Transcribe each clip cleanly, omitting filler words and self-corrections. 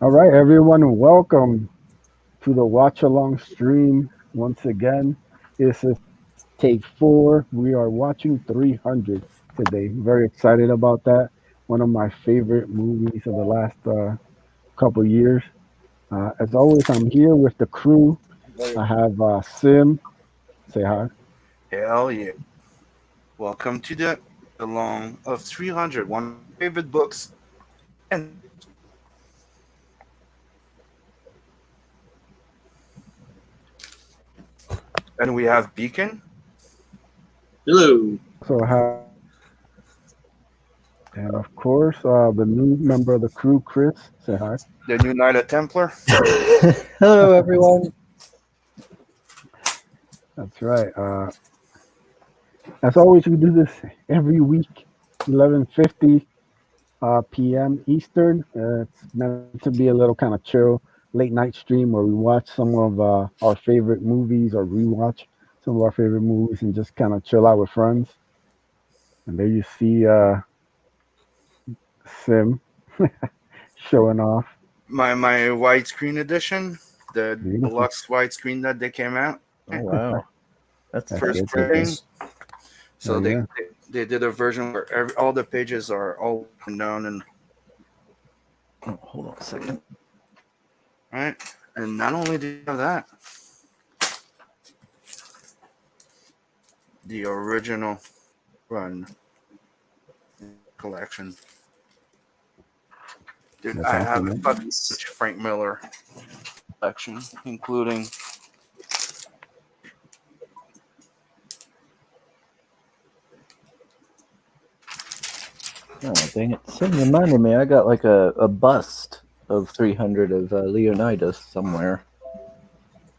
All right, everyone, welcome to the watch along stream once again. This is take four. We are watching 300 today. Very excited about that. One of my favorite movies of the last couple years. As always, I'm here with the crew. I have Sim. Say hi. Hell yeah. Welcome to the along of 300, one of my favorite books. And and we have Beacon, Hello. Also have, and of course, the new member of the crew, Chris. Say hi. the new Knight of Templar. Hello, everyone. That's right. As always, we do this every week, 11:50 p.m. Eastern. It's meant to be a little kind of chill late night stream where we watch some of our favorite movies or rewatch some of our favorite movies and just kind of chill out with friends. And there you see Sim showing off. My widescreen edition, the Beautiful. deluxe widescreen that they came out. Oh wow, that's That's First it. fancy. That's it. printing. Nice. Oh So yeah. they did a version where all the pages are all down and Oh, hold on a second. right. And not only do you have that, the original run collection. Dude, That's I have awesome, a man. fucking Nice. Frank Miller collection, including Oh, dang it. Sim reminded me, I got like a bust of 300 of Leonidas somewhere.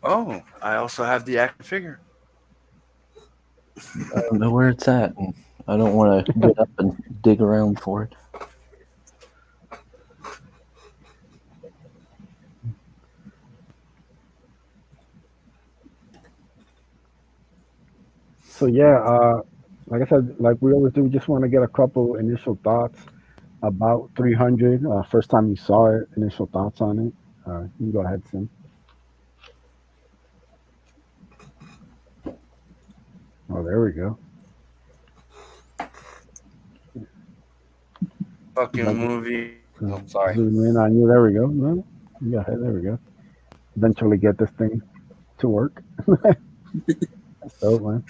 oh, I also have the action figure. I don't know where it's at, and I don't want to get up and dig around for it. So yeah, like I said, like we always do, we just want to get a couple initial thoughts about 300. First time you saw it, initial thoughts on it. You can go ahead, Sim. Oh, there we go. Would Fucking like movie. to Oh, sorry. zoom in on you. There we go. No, you go ahead. There we go. Eventually get this thing to work. That's dope, man.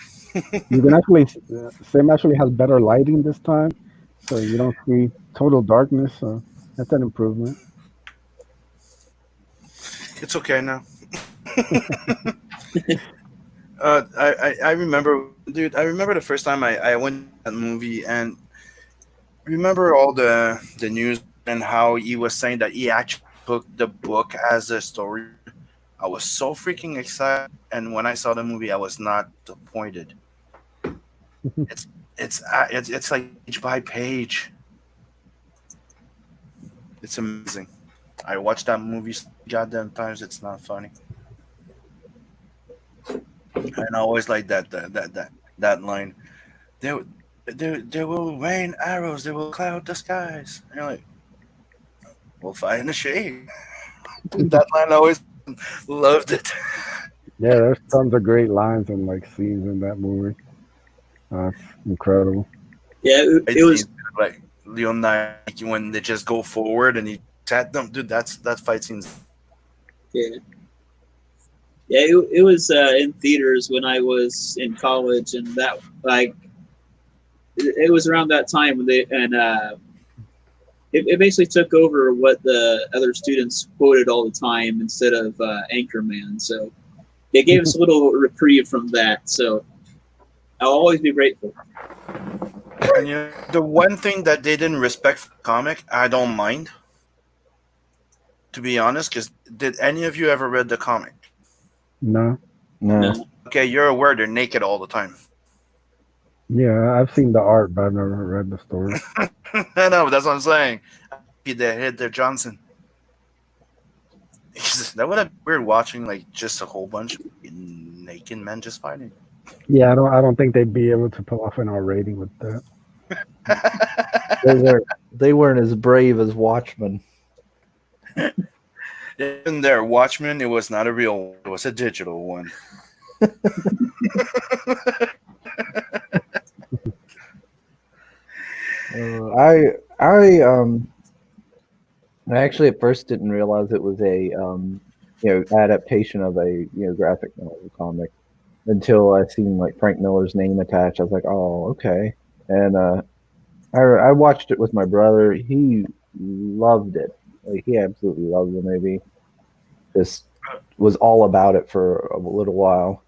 You can actually, Sim actually has better lighting this time, so you don't see total darkness. So that's an improvement. It's okay now. I remember, dude. I remember the first time I went to that movie and remember all the news and how he was saying that he actually took the book as a storyboard. I was so freaking excited, and when I saw the movie, I was not disappointed. It's it's like page by page. It's amazing. I watched that movie so many goddamn times. It's not funny, and I always like that line. There, there will rain arrows. They will cloud the skies. And you're like, we'll fight in the shade. Dude, that line I always loved it. Yeah, there's tons of great lines and like scenes in that movie. It's incredible. Yeah, I'd it seen was. like Leonine when they just go forward and he chat them. Dude, that fight scene's Yeah, yeah. It was in theaters when I was in college, and that like it was around that time when they and it basically took over what the other students quoted all the time instead of Anchorman. So they gave us a little reprieve from that. So I'll always be grateful. and you know, the one thing that they didn't respect from the comic, I don't mind, to be honest, because did any of you ever read the comic? No, No. No, Okay, you're aware they're naked all the time. yeah, I've seen the art, but I've never read the story. I know, that's what I'm saying. They hit their Johnson. That would have been weird watching like just a whole bunch of naked men just fighting. Yeah, I don't think they'd be able to pull off an R rating with that. They weren't as brave as Watchmen. In there, Watchmen, it was not a real one, it was a digital one. I actually at first didn't realize it was a adaptation of a graphic novel comic until I seen like Frank Miller's name attached. I was like, oh, okay. And I watched it with my brother. He loved it. Like, he absolutely loved the movie. Just was all about it for a little while.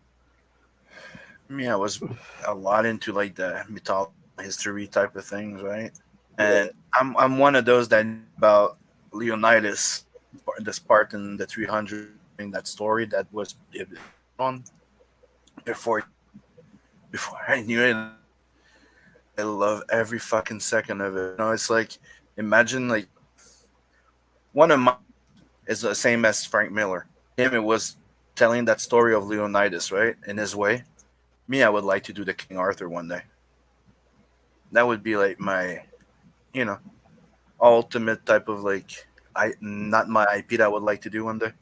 I was a lot into like the mythology history type of things, right? And I'm one of those that about Leonidas, the Spartan, the 300, that story that was on before I knew it. I love every fucking second of it. It's like, imagine like one of my is the same as Frank Miller. Him, it was telling that story of Leonidas, right? In his way. Me, I would like to do the King Arthur one day. That would be like my, you know, ultimate type of like not my IP that I would like to do one day,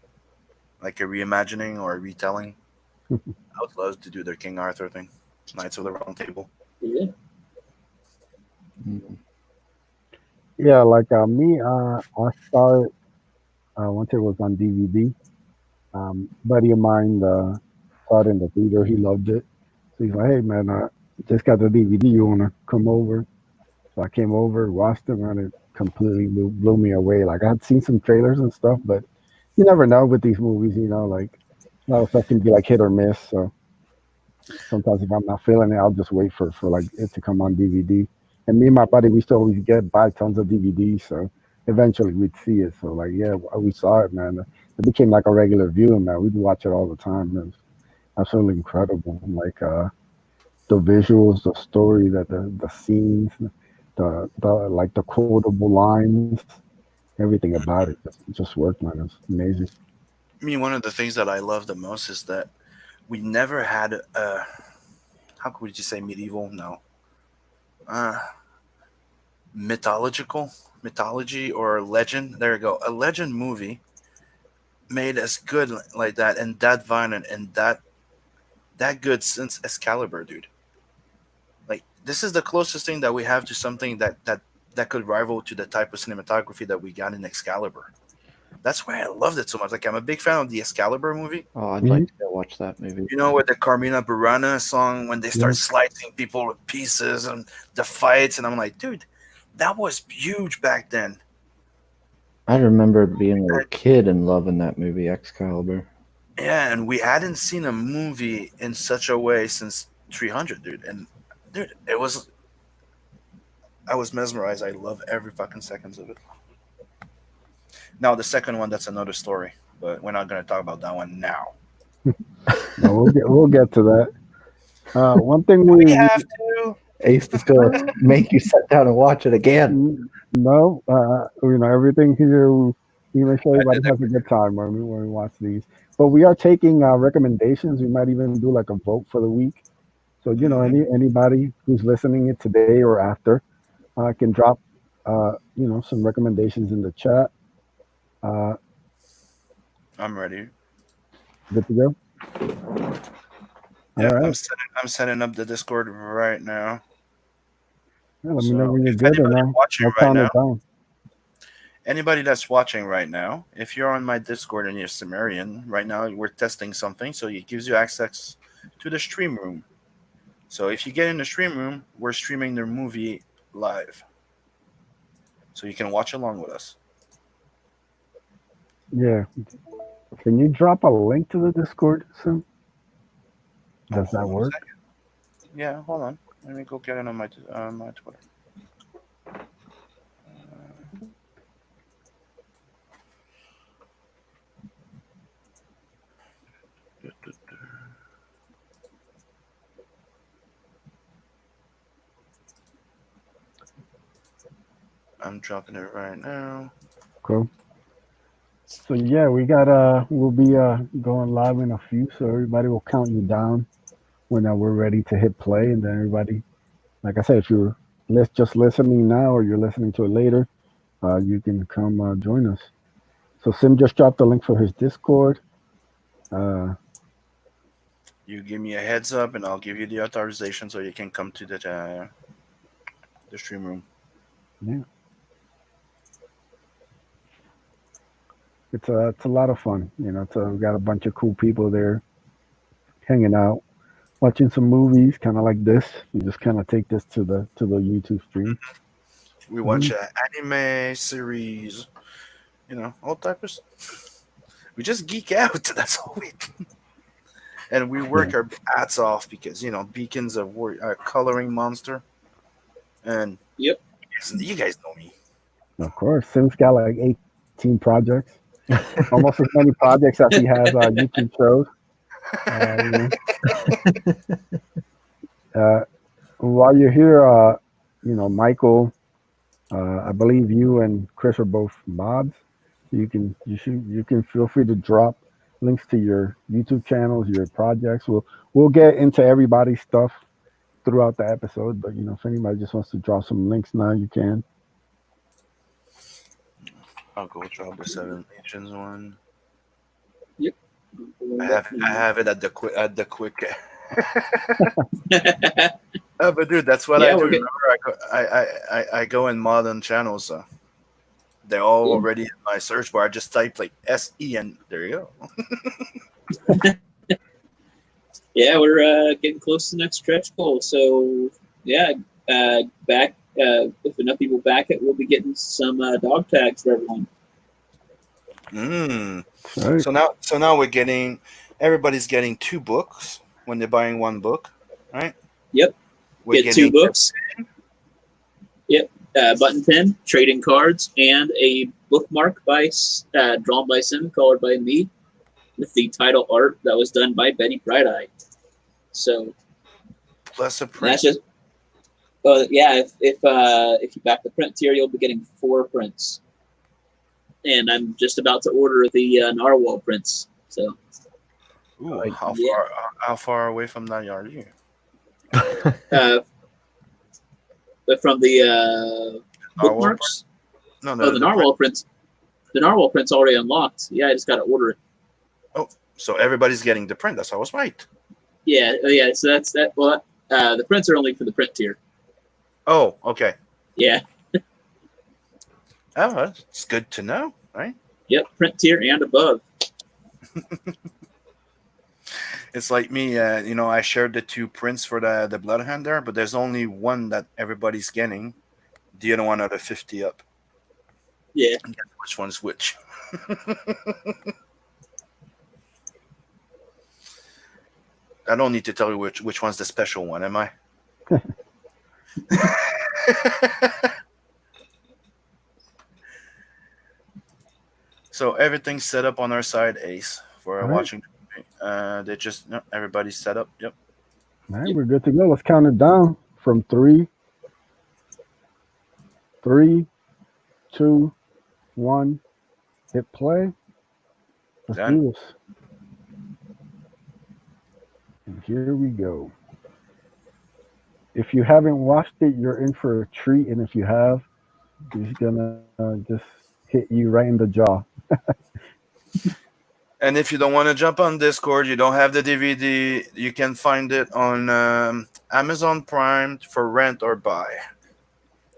like a reimagining or a retelling. I would love to do the King Arthur thing, Knights of the Round Table. Yeah. Yeah, like me, I saw it once it was on DVD. Buddy of mine saw it in the theater. He loved it. So he's like, "Hey man, I just got the DVD. You wanna come over?" So I came over, watched it, and it completely blew me away. Like I had seen some trailers and stuff, but you never know with these movies. Like a lot of stuff can be like hit or miss. So sometimes if I'm not feeling it, I'll just wait for like it to come on DVD. And me and my buddy, we used to always buy tons of DVDs. So eventually we'd see it. So like yeah, we saw it, man. It became like a regular viewing, man. We'd watch it all the time. It was absolutely incredible. Like the visuals, the story, the scenes, the like the quotable lines, everything about it just worked, man. It's amazing. One of the things that I love the most is that we never had how could you say medieval? No. Uh, mythology or legend. There you go. A legend movie made as good like that and that violent and that good since Excalibur, dude. Like this is the closest thing that we have to something that could rival to the type of cinematography that we got in Excalibur. That's why I loved it so much. Like I'm a big fan of the Excalibur movie. Oh, I'd like to go watch that movie. With the Carmina Burana song when they start slicing people to pieces and the fights, and I'm like, dude, that was huge back then. I remember being a kid and loving that movie, Excalibur. Yeah, and we hadn't seen a movie in such a way since 300, dude. And dude, I was mesmerized. I love every fucking seconds of it. Now the second one, that's another story, but we're not gonna talk about that one now. No, we'll get to that. One thing we have to. Ace is gonna make you sit down and watch it again. No, everything here. We make sure everybody has a good time when we watch these. But we are taking recommendations. We might even do like a vote for the week. So anybody who's listening it today or after can drop some recommendations in the chat. I'm ready. Good to go. Yeah, right. I'm setting up the Discord right now. Yeah, let me know when you're good. Watching right now. Anybody that's watching right now, if you're on my Discord and you're Sumerian, right now we're testing something, so it gives you access to the stream room. So if you get in the stream room, we're streaming the movie live, so you can watch along with us. Yeah. Can you drop a link to the Discord soon? Does that work? Yeah, hold on. Let me go get it on my Twitter. I'm dropping it right now. Cool. So yeah, we'll be going live in a few, so everybody will count you down when we're ready to hit play, and then everybody, like I said, if you're just listening now or you're listening to it later, you can come join us. So Sim just dropped the link for his Discord. Uh, You give me a heads up, and I'll give you the authorization so you can come to the stream room. yeah, it's a lot of fun. We got a bunch of cool people there hanging out, watching some movies, kind of like this. We just kind of take this to the YouTube stream. We Hmm. watch anime series, all type of. We just geek out. That's all we do. And we Yeah, work our hats off because Beacon's a coloring monster, and Yep. you guys know me. of course. Sim's got like 18 projects, almost as many projects as he has YouTube shows. You know, while you're here, Michael, I believe you and Chris are both mods. You can feel free to drop links to your YouTube channels, your projects. We'll get into everybody's stuff throughout the episode, but if anybody just wants to drop some links now, you can. I'll go drop the Seven Nations one. Yep. I have it at the quick. But dude, that's what I Yeah, do. we're getting. Remember, I go in modern channels. They're all Yeah. already in my search bar. I just type like SE, and there you go. Yeah, we're getting close to the next stretch goal. So yeah, back if enough people back it, we'll be getting some dog tags for everyone. Mm. All right. So now everybody's getting two books when they're buying one book, right? Yep. We're Get two getting books. Yep. Button pen, trading cards, and a bookmark drawn by Sim, colored by me, with the title art that was done by Betty Brighteye. So plus a that's print. just. Yeah, if you back the print tier, you'll be getting 4 prints, and I'm just about to order the narwhal prints. So Ooh, Like, yeah. how far away from that are you? But from the Narwhal bookmarks, No, the narwhal prints. The narwhal print's already unlocked. Yeah, I just got to order it. So everybody's getting the print. That's how I was right. Yeah, yeah. So that's that. Well, the prints are only for the print tier. Oh, okay. Yeah. Oh, it's good to know, right? Yep. Print tier and above. It's like me. I shared the two prints for the Bloodhound there, but there's only one that everybody's getting. The other one are the 50 up. Yeah. And guess which one's which? I don't need to tell you which one's the special one, am I? So everything's set up on our side, Ace, for All right. watching the movie. They just everybody's set up. Yep. All right, we're good to go. Let's count it down from three, 2, 1. Hit play. Let's Done. do this. And here we go. If you haven't watched it, you're in for a treat. And if you have, he's gonna just hit you right in the jaw. And if you don't want to jump on Discord, you don't have the DVD, you can find it on Amazon Prime for rent or buy.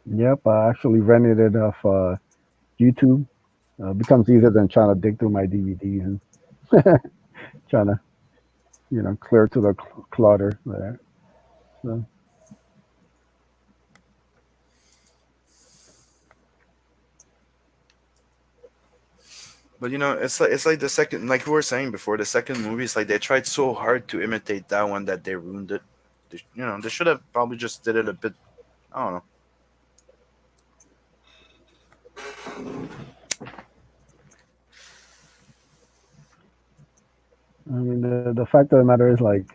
Yep, I actually rented it off YouTube. Becomes easier than trying to dig through my DVDs and trying to, clear to the clutter there. So. But it's like the second, like we were saying before, the second movie is like they tried so hard to imitate that one that they ruined it. They should have probably just did it a bit. I don't know. I mean, the fact of the matter is, like,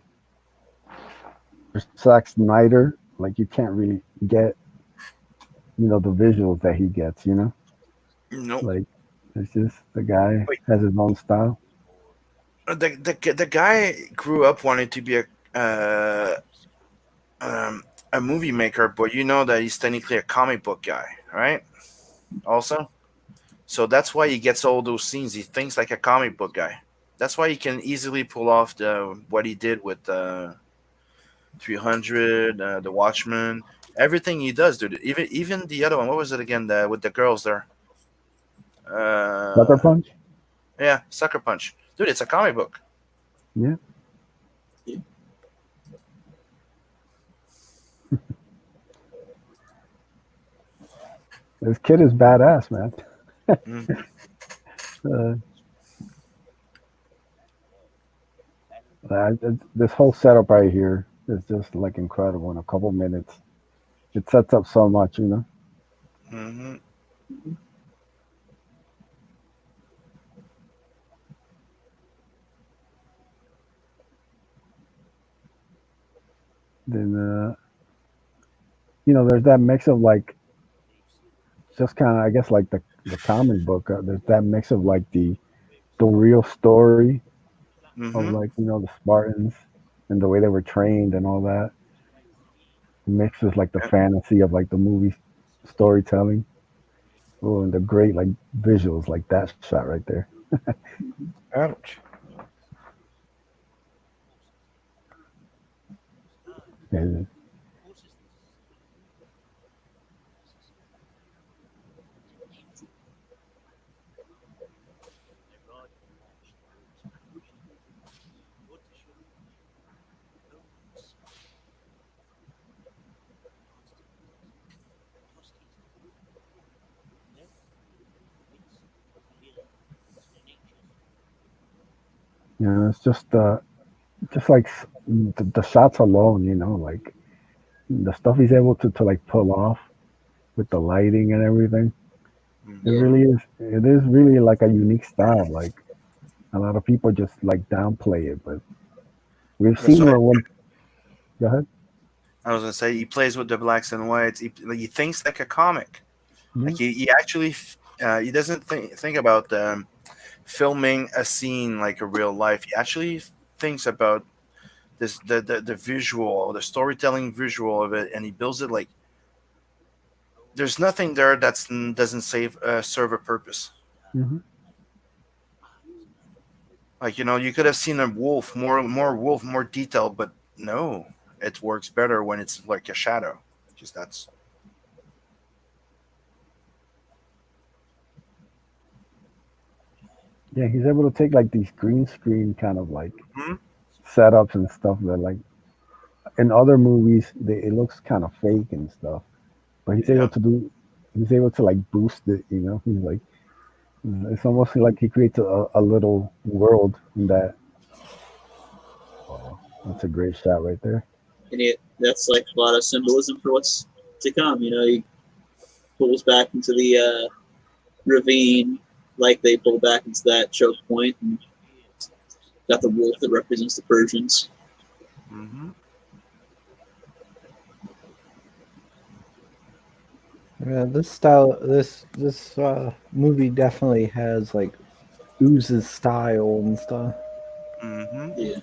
Zack Snyder, like, you can't really get, the visuals that he gets, Nope. Like, it's just the guy Wait. has his own style. The guy grew up wanting to be a a movie maker, but you know that he's technically a comic book guy, right? Also, so that's why he gets all those scenes. He thinks like a comic book guy. That's why he can easily pull off the what he did with 300, the Watchmen, everything he does, dude. Even the other one, what was it again? The with the girls there. Sucker Uh, Punch. yeah, Sucker Punch, dude. It's a comic book. Yeah. This kid is badass, man. Mhm. Uh, this whole setup right here is just like incredible. In a couple minutes, it sets up so much, you know. Mhm. Then there's that mix of like just kind of, I guess, like the comic book. There's that mix of like the real story of Mhm. like the Spartans and the way they were trained and all that mixes like the Yeah. fantasy of like the movie storytelling. Oh, and the great like visuals, like that shot right there. Ouch. Yeah, it's just like the shots alone, like the stuff he's able to like pull off with the lighting and everything. It Yeah. Mhm. really is. It is really like a unique style. Like a lot of people just like downplay it, but we've That's seen why where when. Go ahead. I was gonna say he plays with the blacks and whites. He thinks like a comic. Yeah. Like he actually he doesn't think about filming a scene like a real life. He actually thinks about this the visual, the storytelling visual of it, and he builds it like there's nothing there that's doesn't serve a purpose. Hmm. Like you could have seen a wolf wolf more detailed, but no, it works better when it's like a shadow. Just that's. Yeah, he's able to take like these green screen kind of like Mhm. setups and stuff that like in other movies it looks kind of fake and stuff, but Yeah. he's able to like boost it. He's like it's almost like he creates a little world in that. Oh, that's a great shot right there. And that's like a lot of symbolism for what's to come. He pulls back into the ravine like they pull back into that choke point, and got the wolf that represents the Persians. Hmm. Yeah, this movie definitely has like oozes style and stuff. Hmm. Yeah,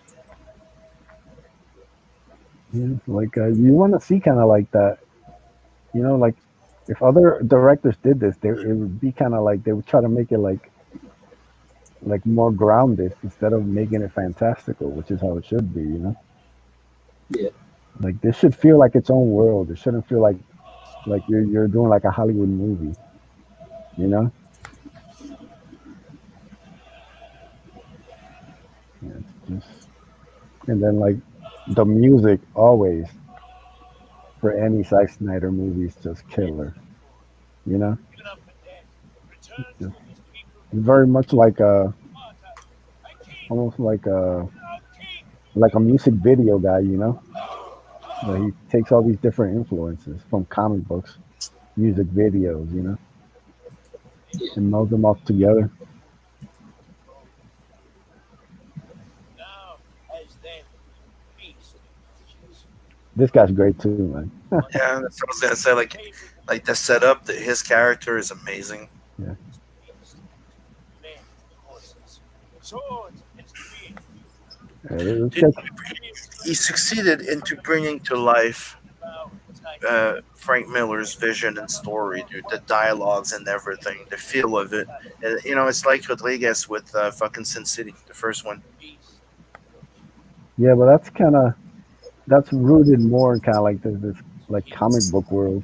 Yeah, like you want to see kind of like that. Like if other directors did this, it would be kind of like they would try to make it like more grounded instead of making it fantastical, which is how it should be. yeah, Like this should feel like its own world. It shouldn't feel like you're doing like a Hollywood movie, you know? Yeah, it's just and then like the music always for any Zack Snyder movie is just killer, you know? Just very much like almost like a music video guy. But he takes all these different influences from comic books, music videos, yeah. and melds them all together. This guy's great too, man. Yeah, that's what I was gonna say. Like the setup, his character is amazing. Yeah. This Dude, guy's he succeeded into bringing to life Frank Miller's vision and story, dude. The dialogues and everything, the feel of it. It's like Rodriguez with fucking Sin City, the first one. Yeah, but that's rooted more in kind of like this like comic book world.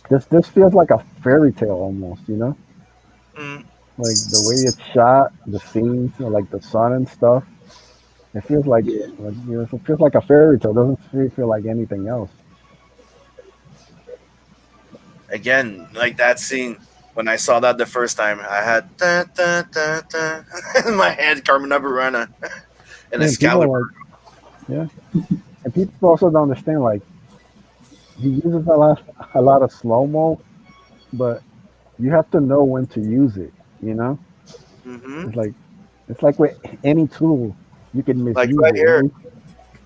This feels like a fairy tale almost, you know? Mm, Like the way it's shot, the scenes, like the sun and stuff. It feels Yeah. it feels like a fairy tale. It doesn't feel like anything else. Again, like that scene when I saw that the first time, I had da, da, da, da, in my head, Carmen Burana and And people Excalibur. are like, yeah, and people also don't understand. Like he uses a lot of slow mo, but you have to know when to use it. You know, Hmm. it's like it's like with any tool, you can Like misuse right it, here, right?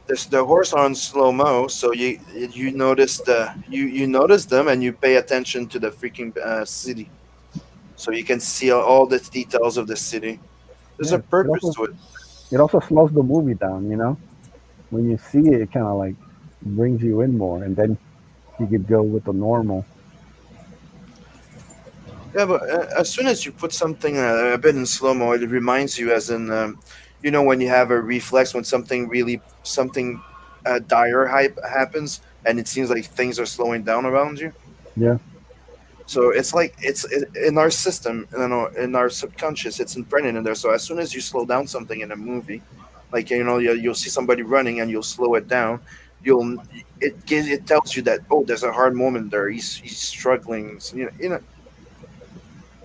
there's the horse on slow mo, so you notice them and you pay attention to the freaking city, so you can see all the details of the city. There's a Yeah, purpose to it. it also slows the movie down. You know, when you see it, it kind of like brings you in more, and then you could go with the normal. Yeah, but as soon as you put something a bit in slow mo, it reminds you, as in, when you have a reflex when something dire hype happens, and it seems like things are slowing down around you. Yeah, So it's like in our system, in our subconscious, it's imprinted in there. So as soon as you slow down something in a movie, like you'll see somebody running and you'll slow it down, you'll it tells you that, oh, there's a hard moment there. He's struggling, so,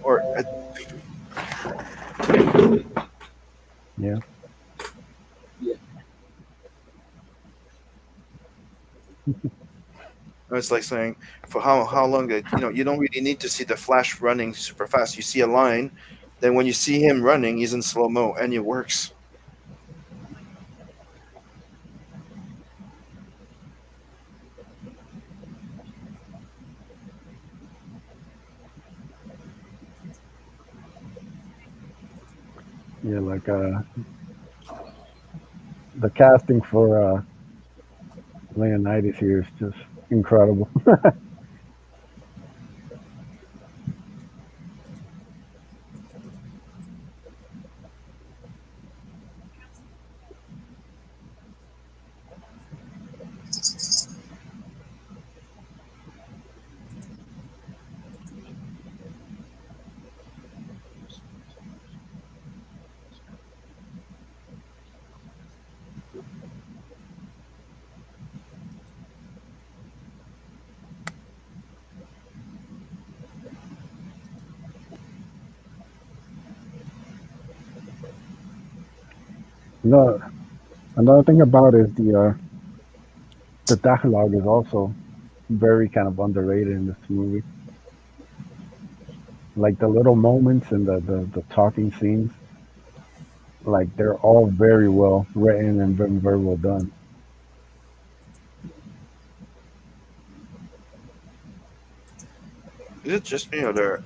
or yeah. Yeah. it's like saying, for how long that you don't really need to see the Flash running super fast. You see a line, then when you see him running, he's in slow mo, and it works. Yeah, like the casting for Leonidas here is just incredible. No, another thing about it is the dialogue is also very kind of underrated in this movie. Like the little moments and the talking scenes, like they're all very well written and very well done. Is it just me, or the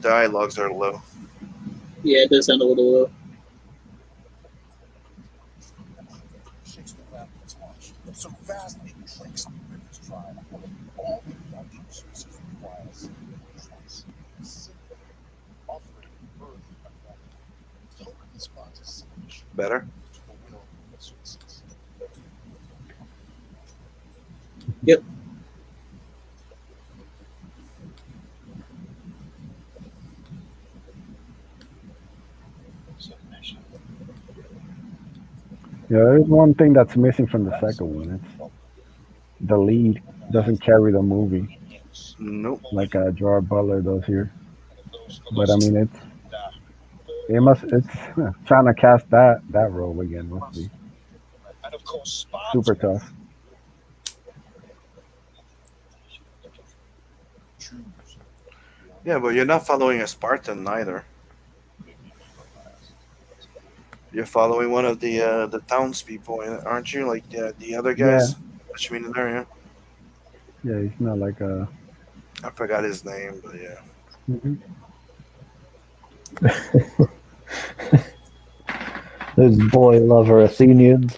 dialogues are low? Yeah, it does sound a little low. Better. Yep. Yeah, there's one thing that's missing from the second one. It's the lead doesn't carry the movie Nope. like Gerard Butler does here. But I mean, it's trying to cast that role again must be super tough. Yeah, but you're not following a Spartan either. You're following one of the townspeople, aren't you? Like the other Yeah, guys that you mean in there, yeah. yeah, he's not like a. I forgot his name, but yeah. Mhm. Those boy lover Athenians.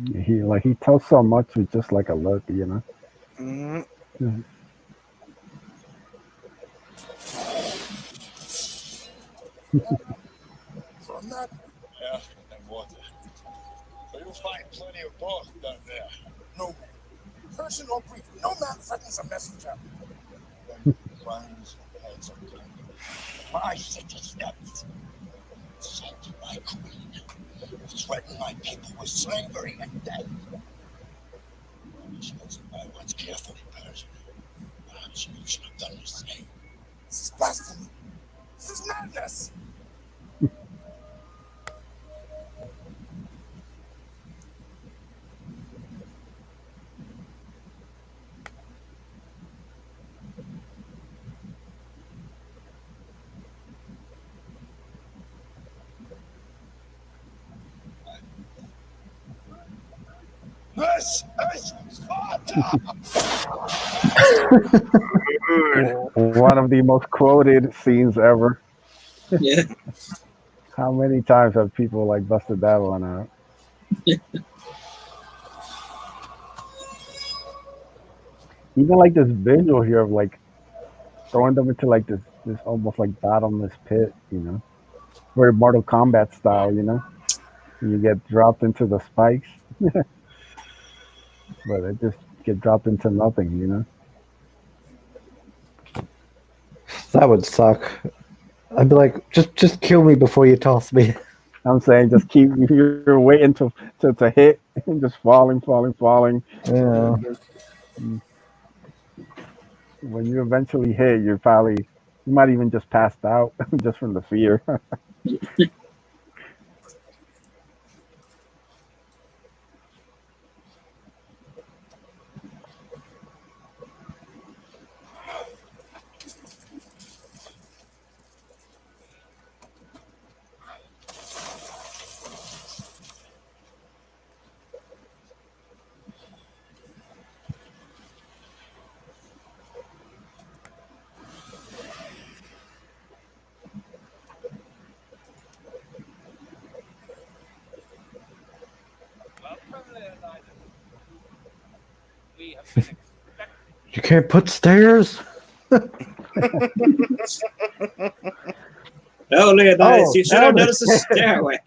He tells so much with just like a look, you know. Mhm. Mhm. So I'm not. Yeah, and water. But you'll find plenty of both down there. No man, person or brief, no man threatens a messenger. Then runs heads of plenty. My city steps. Assault my queen. Threaten my people with slavery and death. Chosen by one's careful Persian. Perhaps you should have done the same. This is blasphemy. This is madness. This is Sparta! Dude. One of the most quoted scenes ever. Yeah. How many times have people like busted that one out? Even like this visual here of like throwing them into like this almost like bottomless pit, you know, very Mortal Kombat style, you know. You get dropped into the spikes, but it just get dropped into nothing, you know. That would suck. I'd be like, just kill me before you toss me. I'm saying just keep you're waiting to hit, just falling, falling, falling. Yeah. When you eventually hit, you might even just passed out just from the fear. You can't put stairs. Oh, Leonidas, you should now have the noticed the stairway.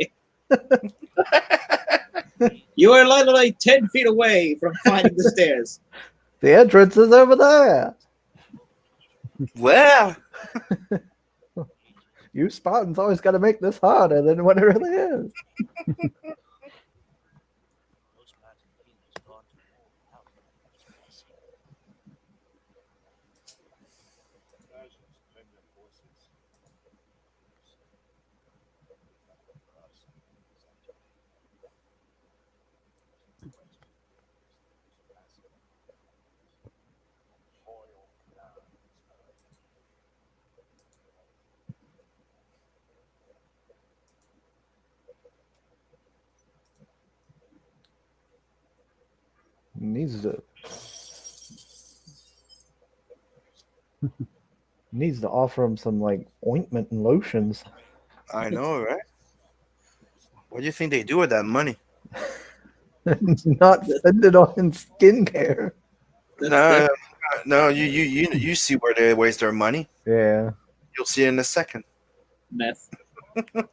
You were literally 10 feet away from finding the stairs. The entrance is over there. Well, You Spartans always got to make this harder than what it really is. Needs to offer him some like ointment and lotions. I know, right? What do you think they do with that money? Not spend it on skincare. No, no, you see where they waste their money. Yeah. You'll see it in a second. Meth. And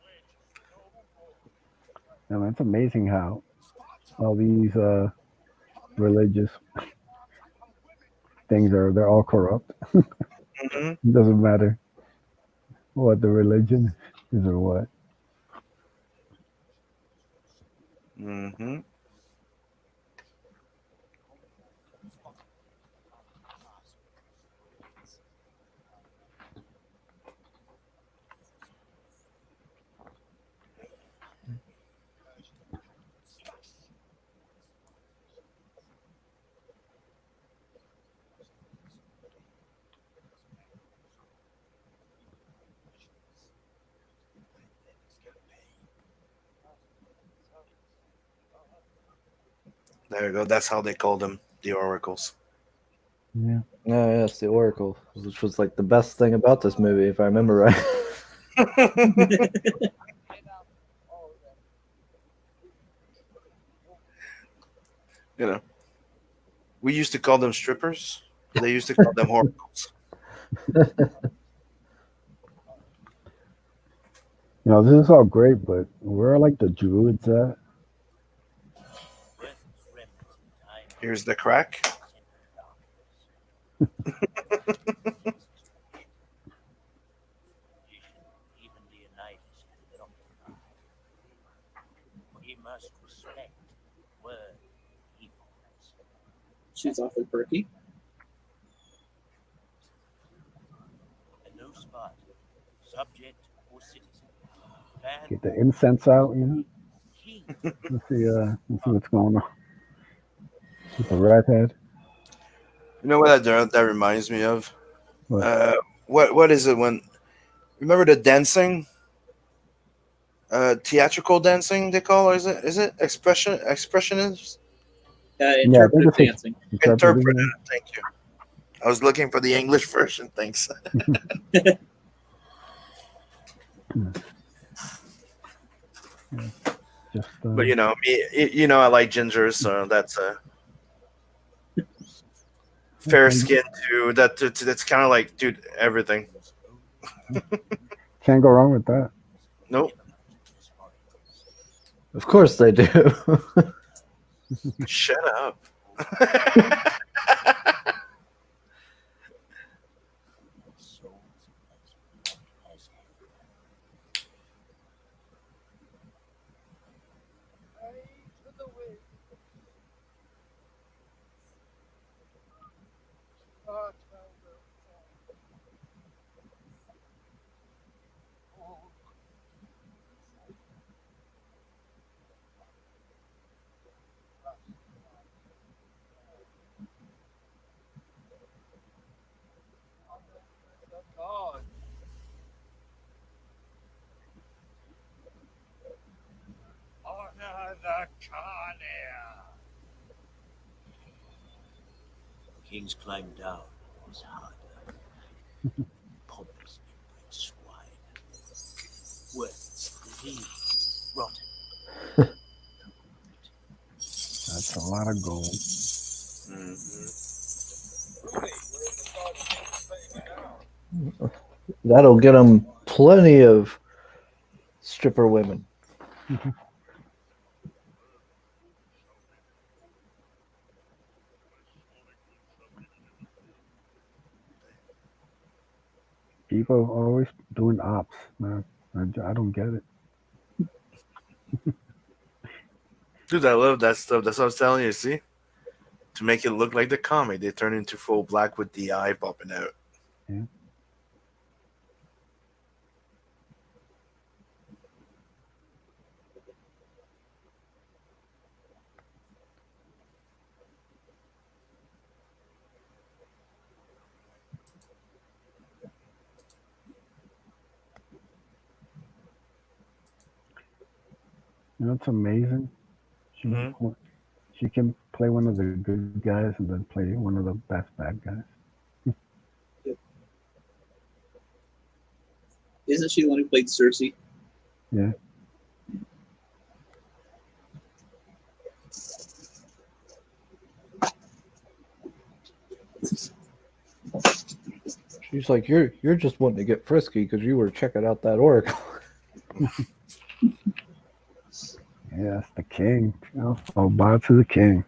it's amazing how all these religious things they're all corrupt. Hmm. It doesn't matter what the religion is or what. Hmm. There you go. That's how they call them, the oracles. Yeah. Oh, yes, the Oracle, which was like the best thing about this movie, if I remember right. You know, we used to call them strippers. They used to call them oracles. You know, this is all great, but where are like the druids at? Here's the crack. She's awfully perky. Get the incense out, you know. Let's see what's going on with the redhead. You know what that reminds me of? What? What is it when? Remember the dancing? Theatrical dancing they call, or is it expressionist? Yeah, I think Interpretive it's dancing. Interpretive. interpreting. Thank you. I was looking for the English version. Thanks. Just But you know me, I like ginger, so that's a fair skin too. That's kind of like, dude, everything. can't go wrong with that. Nope. Of course they do. Shut up. Honor the Carnier. King's climb down was harder. Pompous inbred swine. Worthless, diseased, rotten. That's a lot of gold. That'll get them plenty of stripper women. People are always doing ops, man. I don't get it. Dude, I love that stuff. That's what I was telling you. See, to make it look like the comic, they turn into full black with the eye popping out. Yeah. You know, it's amazing. She Mhm. she can play one of the good guys and then play one of the best bad guys. Isn't she the one who played Cersei? Yeah. She's like, you're just wanting to get frisky because you were checking out that oracle. Yeah, it's the king. You know, all bow to the king.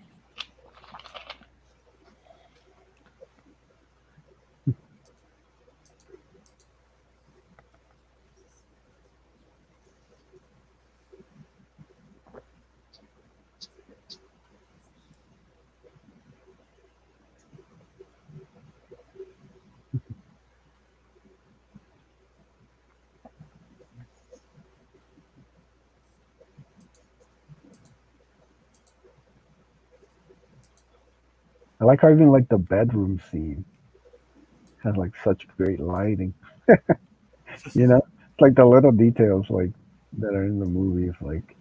I like how even like the bedroom scene has like such great lighting. You know, it's like the little details like that are in the movie. It's like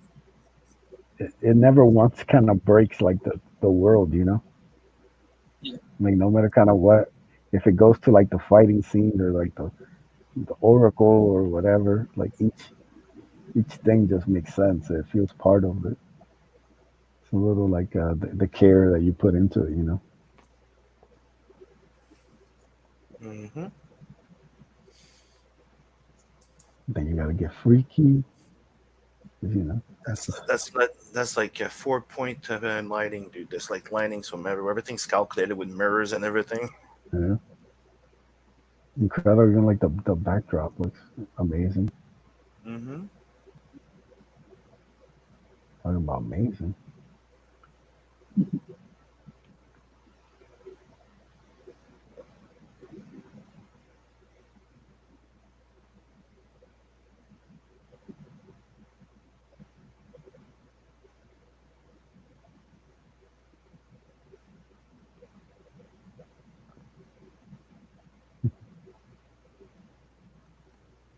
it never once kind of breaks like the world. You know, Yeah. like no matter kind of what, if it goes to like the fighting scene or like the oracle or whatever, like each thing just makes sense. It feels part of it. It's a little like the care that you put into it, Mm-hmm. Then you got to get freaky, 'cause, that's That's like a 4 point lighting, dude. That's like lighting from everywhere. Everything's calculated with mirrors and everything. incredible. Even like the backdrop looks amazing. Mm-hmm. Talking about amazing.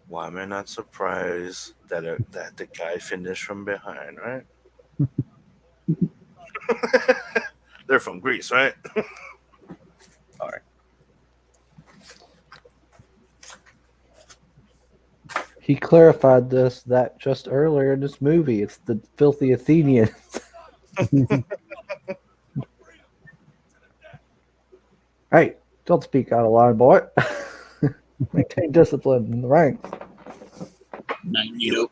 Why am I not surprised that the guy finished from behind, right? They're from Greece, right? All right. He clarified that just earlier in this movie. It's the filthy Athenians. Hey, don't speak out of line, boy. Maintain discipline in the ranks. Magneto.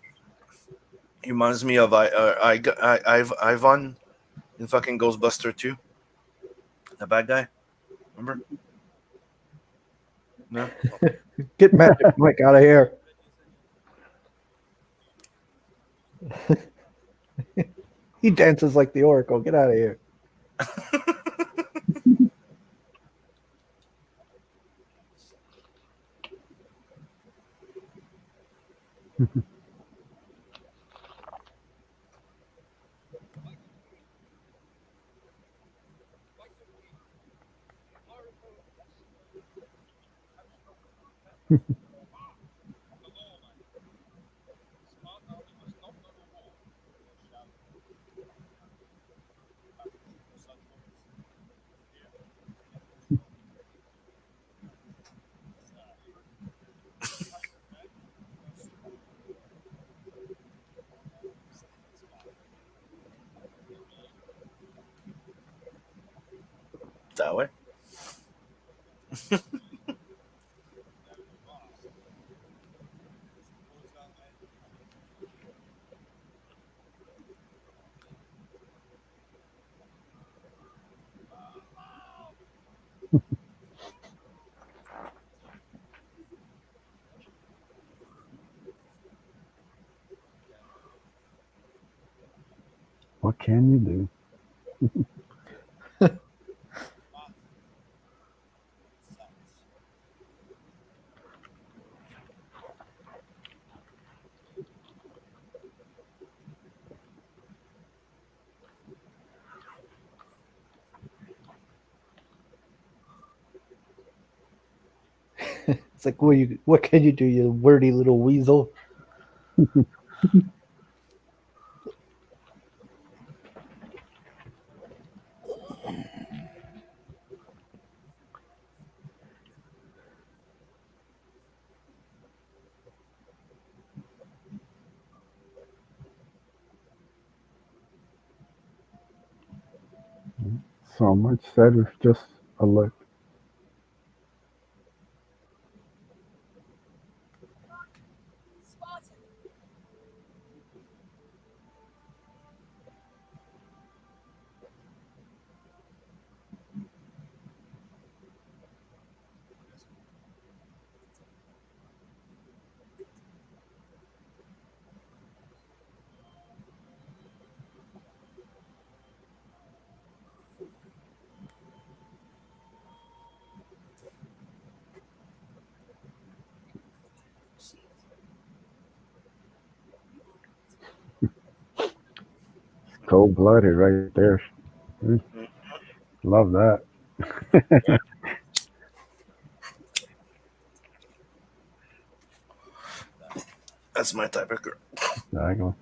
He reminds me of Ivan in fucking Ghostbuster 2. The bad guy. Remember? No. Get Magic Mike out of here. He dances like the Oracle. Get out of here. That way. What can you do? It's like, what can you do, you wordy little weasel? So much said with just a look. Cold blooded right there. Mm, love that. That's my type of girl. Exactly.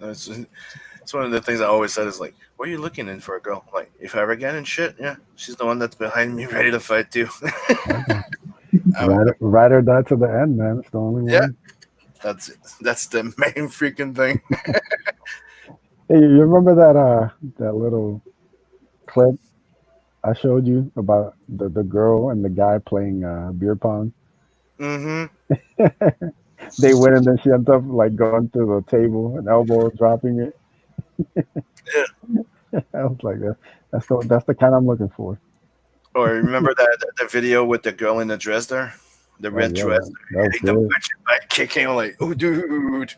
It's one of the things I always said is like, what are you looking in for a girl? Like, if I ever get in shit, yeah, she's the one that's behind me, ready to fight too. Exactly. Ride or die to the end, man. It's the only Yeah. one. That's the main freaking thing. Hey, you remember that little clip I showed you about the girl and the guy playing beer pong? Mm-hmm. They win and then she ends up like going to the table and elbow dropping it. Yeah. I was like, that's the kind I'm looking for. Or remember that the video with the girl in the dress there, the Oh red yeah, dress, that was hitting the good. punching by kicking. I'm like, oh, dude. We march.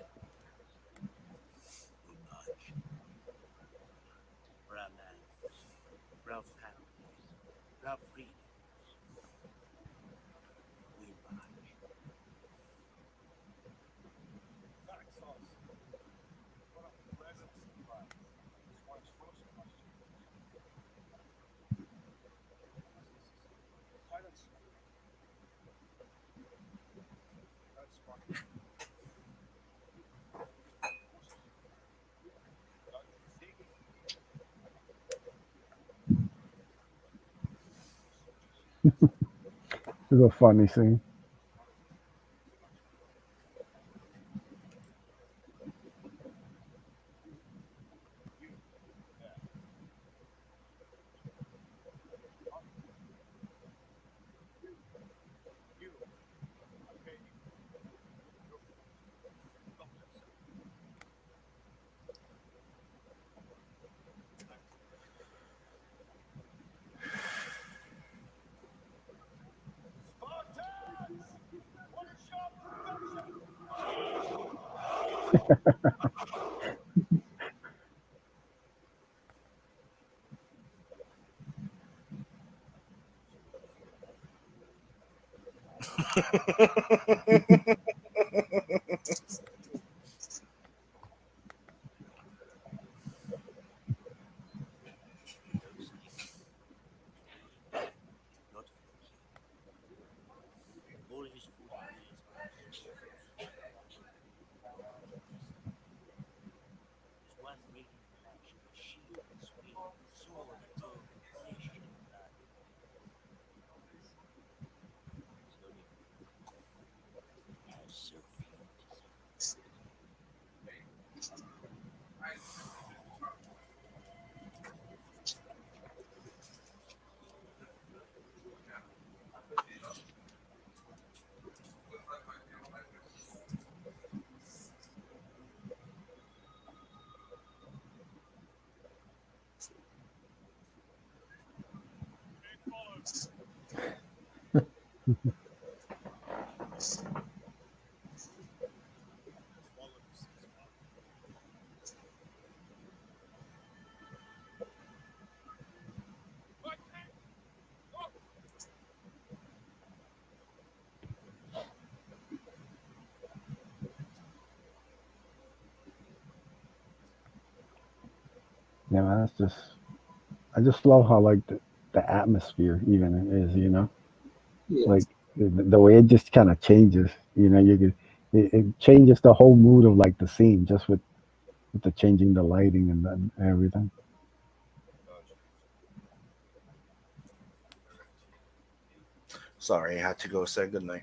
For our land, for our families, for our freedom, we march. Tax us. What a pleasant surprise. This one's first question. Silence. That's smart. It's a funny scene. You. Okay. Stop yourself. Spartans! One shot production! No stick, not for the king. All his 40 years past. His one radiant passion, a shield and spear, sword and bone, flesh and blood. His only grief, he has so few desires. Yeah, man, that's just I just love how like the atmosphere even is, Yeah. like the way it just kind of changes. It changes the whole mood of like the scene just with the changing the lighting and everything. Sorry, I had to go say goodnight.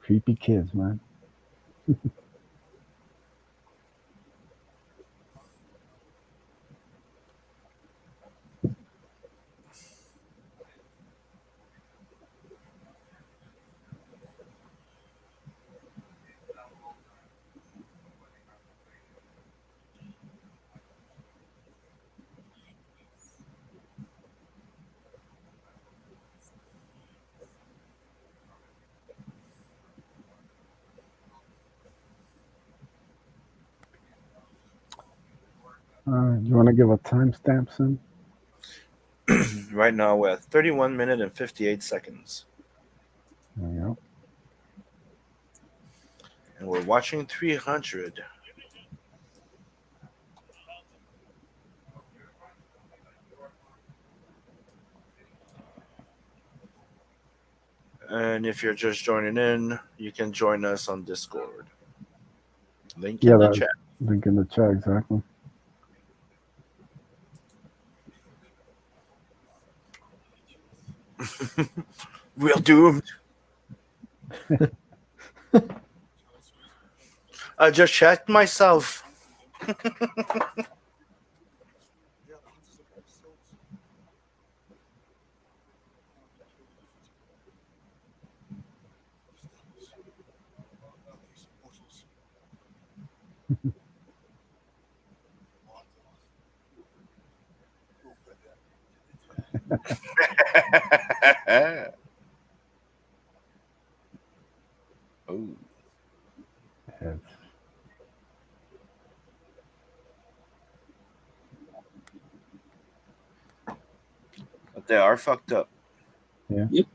Creepy kids, man. You want to give a timestamp soon? Right now we're at 31 minutes and 58 seconds. There you go. And we're watching 300. And if you're just joining in, you can join us on Discord. Link Yeah, in the that chat. link in the chat exactly. We're doomed. I just checked myself. Oh, Yes. but they are fucked up. Yep.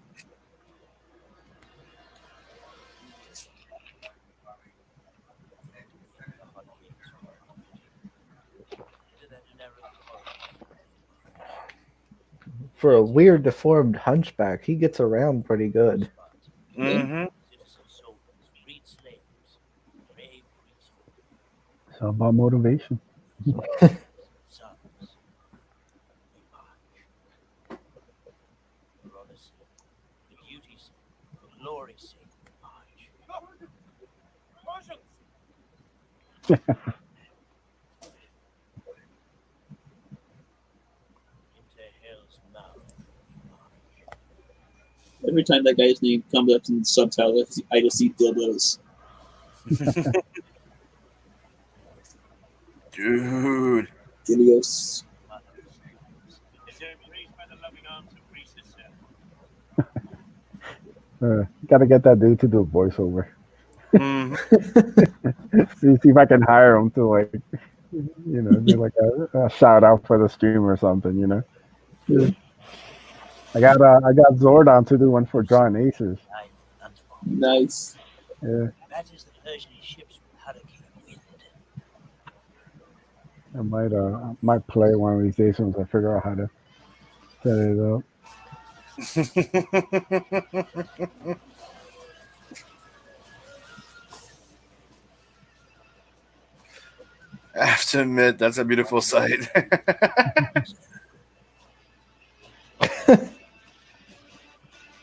For a weird deformed hunchback, he gets around pretty good. Mm-hmm. Citizen soldiers, freed slaves, brave priests, It's all about motivation. sons. We march. For honor's sake, for duty's sake, for glory's sake, we march. Into hell's mouth, we march. Every time that guy's name comes up in the subtitle, I just see dildos. Dude. Dildos. Is there embraced by the loving arms of Greece itself? Gotta get that dude to do a voiceover. Mhm. See if I can hire him to like, do like a shout out for the stream or something. Yeah. I got Zordon to do one for drawing aces. Night and fall. Nice. Yeah, Batters the Persian ships with hurricane wind. I might play one of these days once I figure out how to set it up. I have to admit, that's a beautiful sight.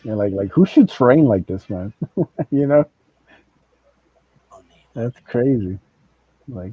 And like who should train like this, man? Only That's crazy. Like,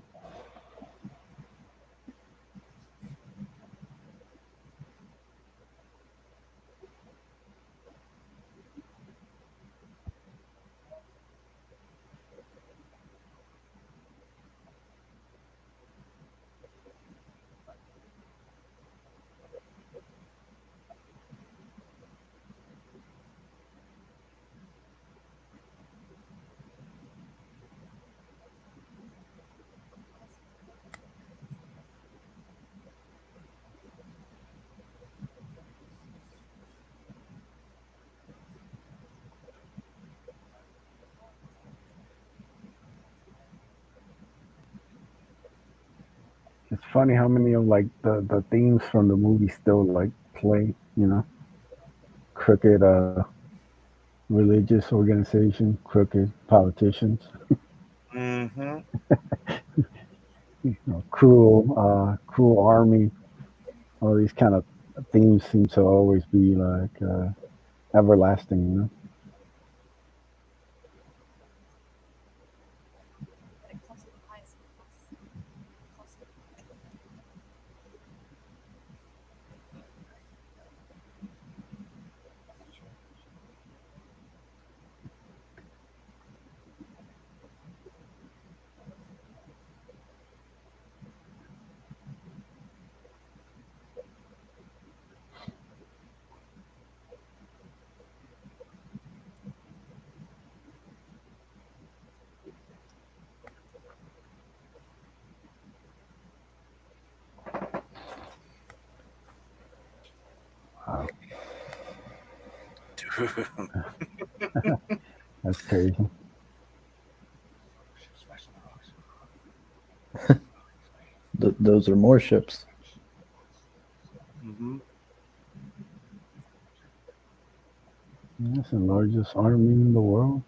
it's funny how many of like the themes from the movie still like play. Crooked religious organization, crooked politicians, Mm-hmm. cruel army. All these kind of themes seem to always be like everlasting. That's crazy. Those are more ships. Mhm. That's the largest army in the world.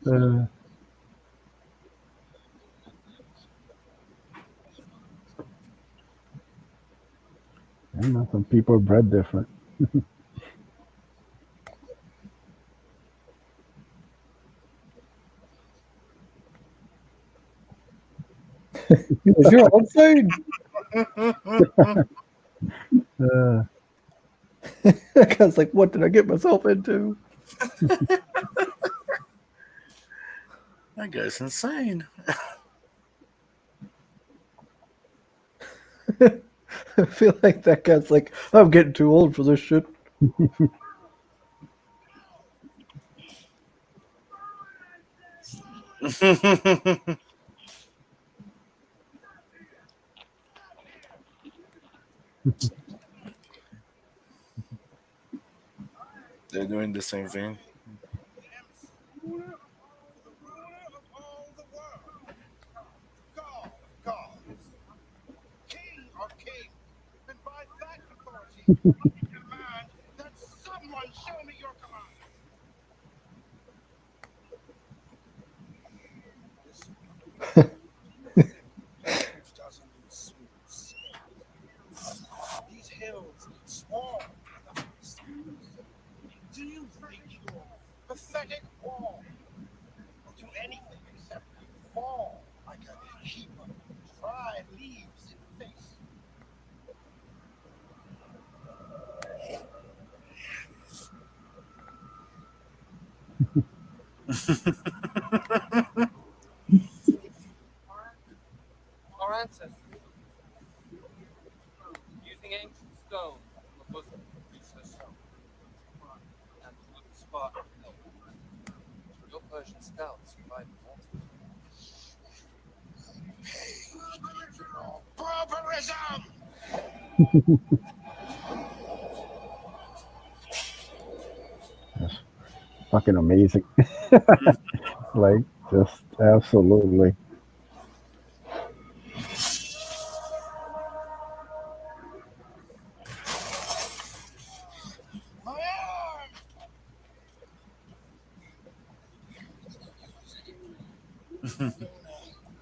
Uh, some people are bred different. You're insane. Uh, That guy's like, what did I get myself into? That guy's insane. I feel like that guy's like, I'm getting too old for this shit. They're doing the same thing. The ruler of all the world. God of gods. King of kings. And by that authority, I demand that someone show me your command. Dozen smooth scales. These hills swarm with ice. Do you think your pathetic wall will do anything except fall like a heap of dry leaves in the face? Our ancestors, using ancient stones from the bosom of Greece herself, and with Spartan help, your Persian scouts survived Barbarism! Fucking amazing. Like, just absolutely. My arm!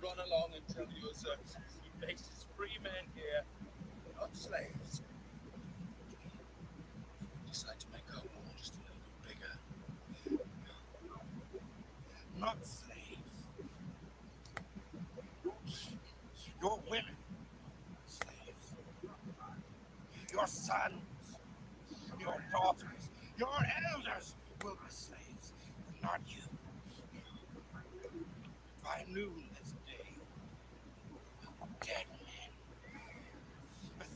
Run along and tell your Xerxes he faces free men here, not slaves. Decide to make our war just a little bit bigger. Not slaves. Your women, slaves. Your sons, your daughters, your elders will be slaves, but not you. By noon this day, dead men.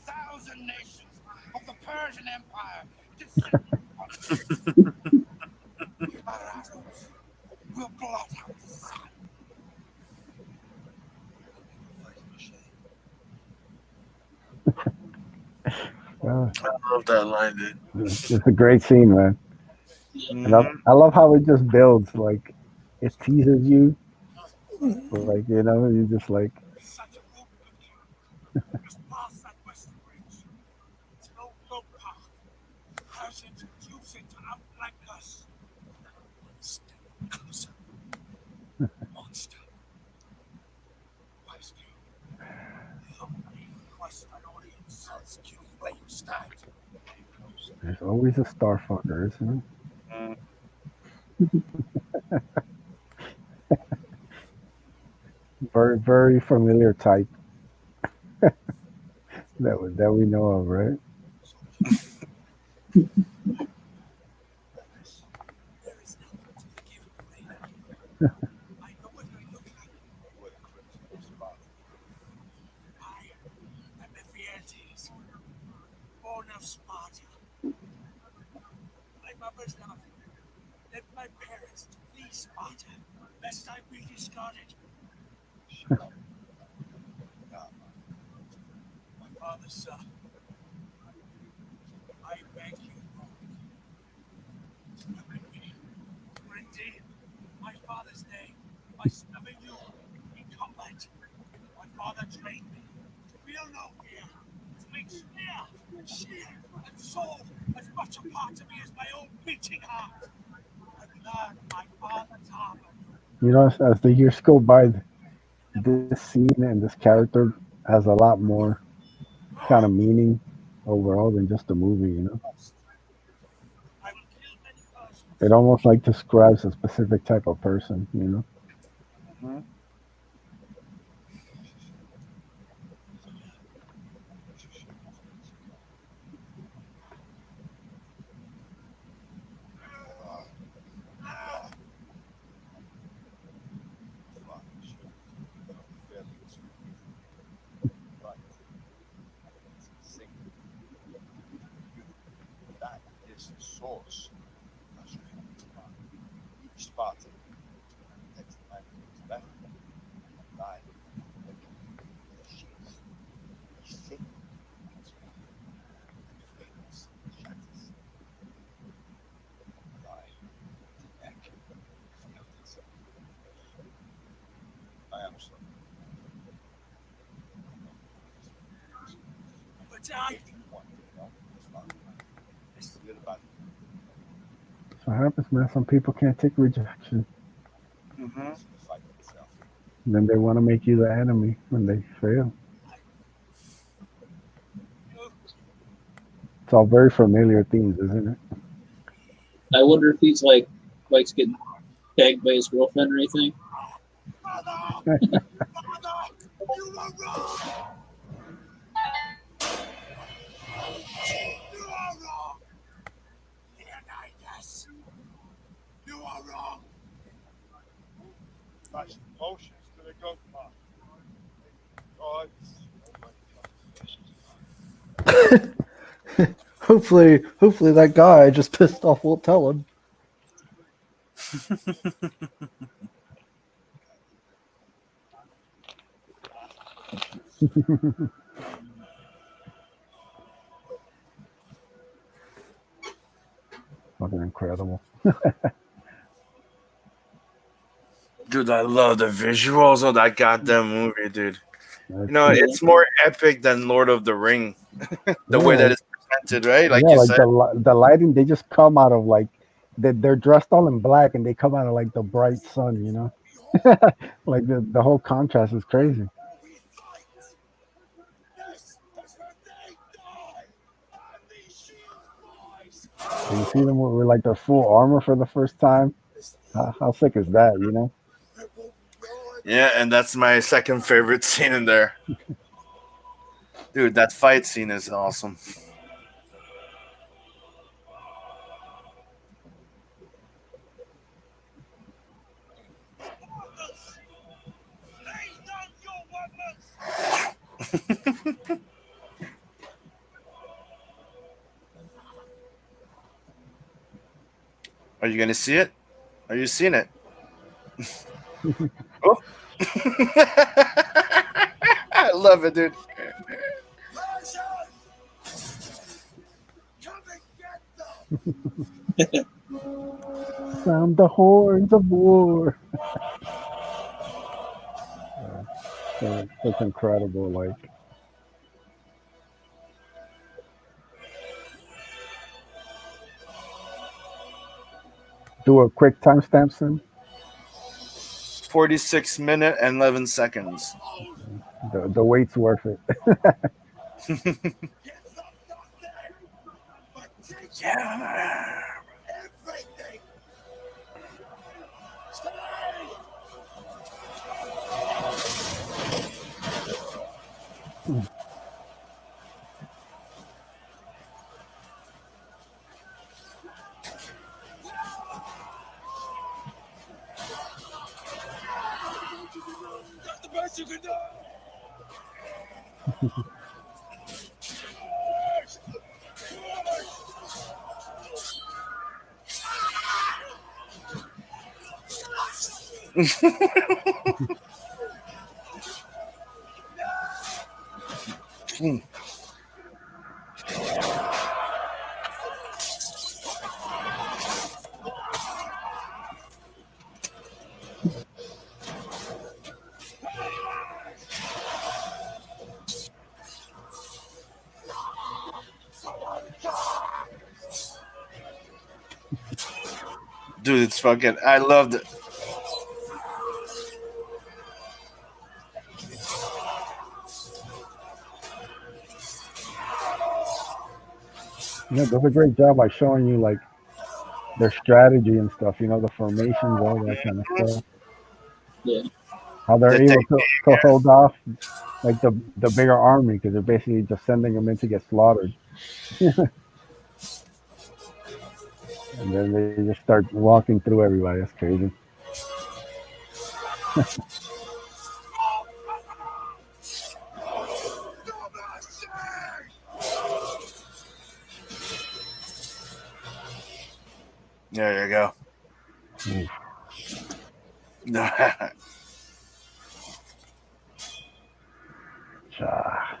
1,000 nations of the Persian Empire descend on you. Our arrows will blot out the sun. Uh, I love that line, dude. it's a great scene, man. Mhm. I love how it just builds. Like, it teases you. Like, you just like, Such a rope could carry. Just past that western bridge. It's an old rope path. Persians use it to outflank us. Step closer. Monster. Wise King. Help me request an audience as King Flamestad. there's always a Starfucker, isn't Mm. it? Very, very familiar type that we know of, right? There is nothing to forgive me. I know what I look like. You are the crimson of Sparta. I am Ephialtes, born of Sparta. My mother's love led my parents to flee Sparta, lest I be discarded. sir. I beg you. For indeed, my father's name, by stabbing you in combat. My father trained me to feel no fear, to make spear, shield, and sword as much a part of me as my own beating heart. I learned my father's armor. You know, as the years go by, this scene and this character has a lot more kind of meaning overall than just the movie. You know, I will kill many Persians. it almost like describes a specific type of person. You know. Mhm. That is the source. Each Spartan takes the man who's left and died. The sheets, the sick, fingers, shatters. Die. Neck. I am sorry. But I, So what happens, man. Some people can't take rejection. Mhm. Then they want to make you the enemy when they fail. It's all very familiar themes, isn't it? I wonder if he's like likes getting pegged by his girlfriend or anything. Father! Father! You are wrong! You are wrong! Leonidas! You are wrong! That's potions to the goat man. God. Hopefully that guy I just pissed off won't tell him. Fucking incredible. Dude, I love the visuals of that goddamn movie, dude. That's You know, true. it's more epic than Lord of the Ring. The way Yeah, that it's presented, right? Like yeah, you like said. the lighting, they just come out of like they're dressed all in black and they come out of like the bright sun, you know. Like the whole contrast is crazy. We fight! Yes, that's where they die! And these shields, boys! And you see them with like their full armor for the first time. How sick is that, you know? Yeah, and that's my second favorite scene in there. Dude, that fight scene is awesome. Lay down your weapons! Are you gonna see it? Are you seeing it? Oh. I love it, dude. Persians! Come and get them! Sound the horns of war. So it's incredible. Like, do a quick timestamp, soon. 46 minute and 11 seconds. The wait's worth it. Get them not there! But take Yeah. everything! Stay! That's the best you can do! Dude, it's fucking. I loved it. Yeah, does a great job by showing you like their strategy and stuff. You know, the formations, all that kind of stuff. Yeah. How they're The able technique, to hold off like the bigger army because they're basically just sending them in to get slaughtered, and then they just start walking through everybody. That's crazy. There you go. Oof. Ah.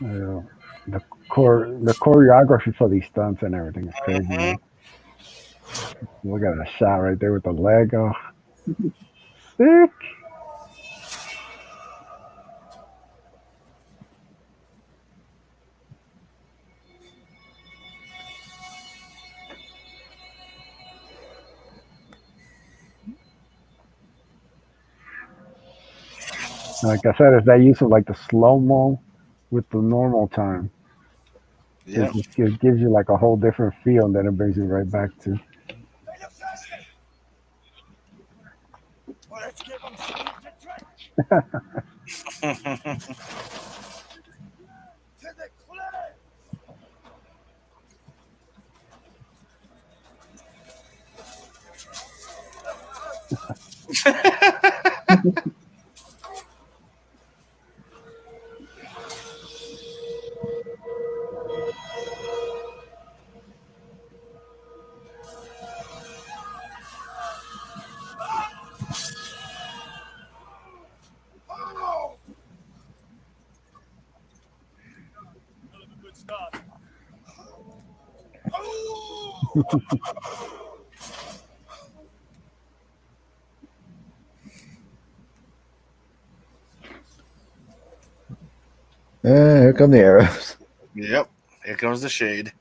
Uh, the choreography for these stunts and everything is crazy, Mhm. man. Look at that shot right there with the leg. Oh, sick. Like I said, it's that use of like the slow mo with the normal time. Yep. It gives you like a whole different feel, and then it brings you right back to. They look thirsty. Well, let's give them something to drink. To the cliff. Oh! Hell of a good start. Oh! Here come the arrows. Yep. Here comes the shade.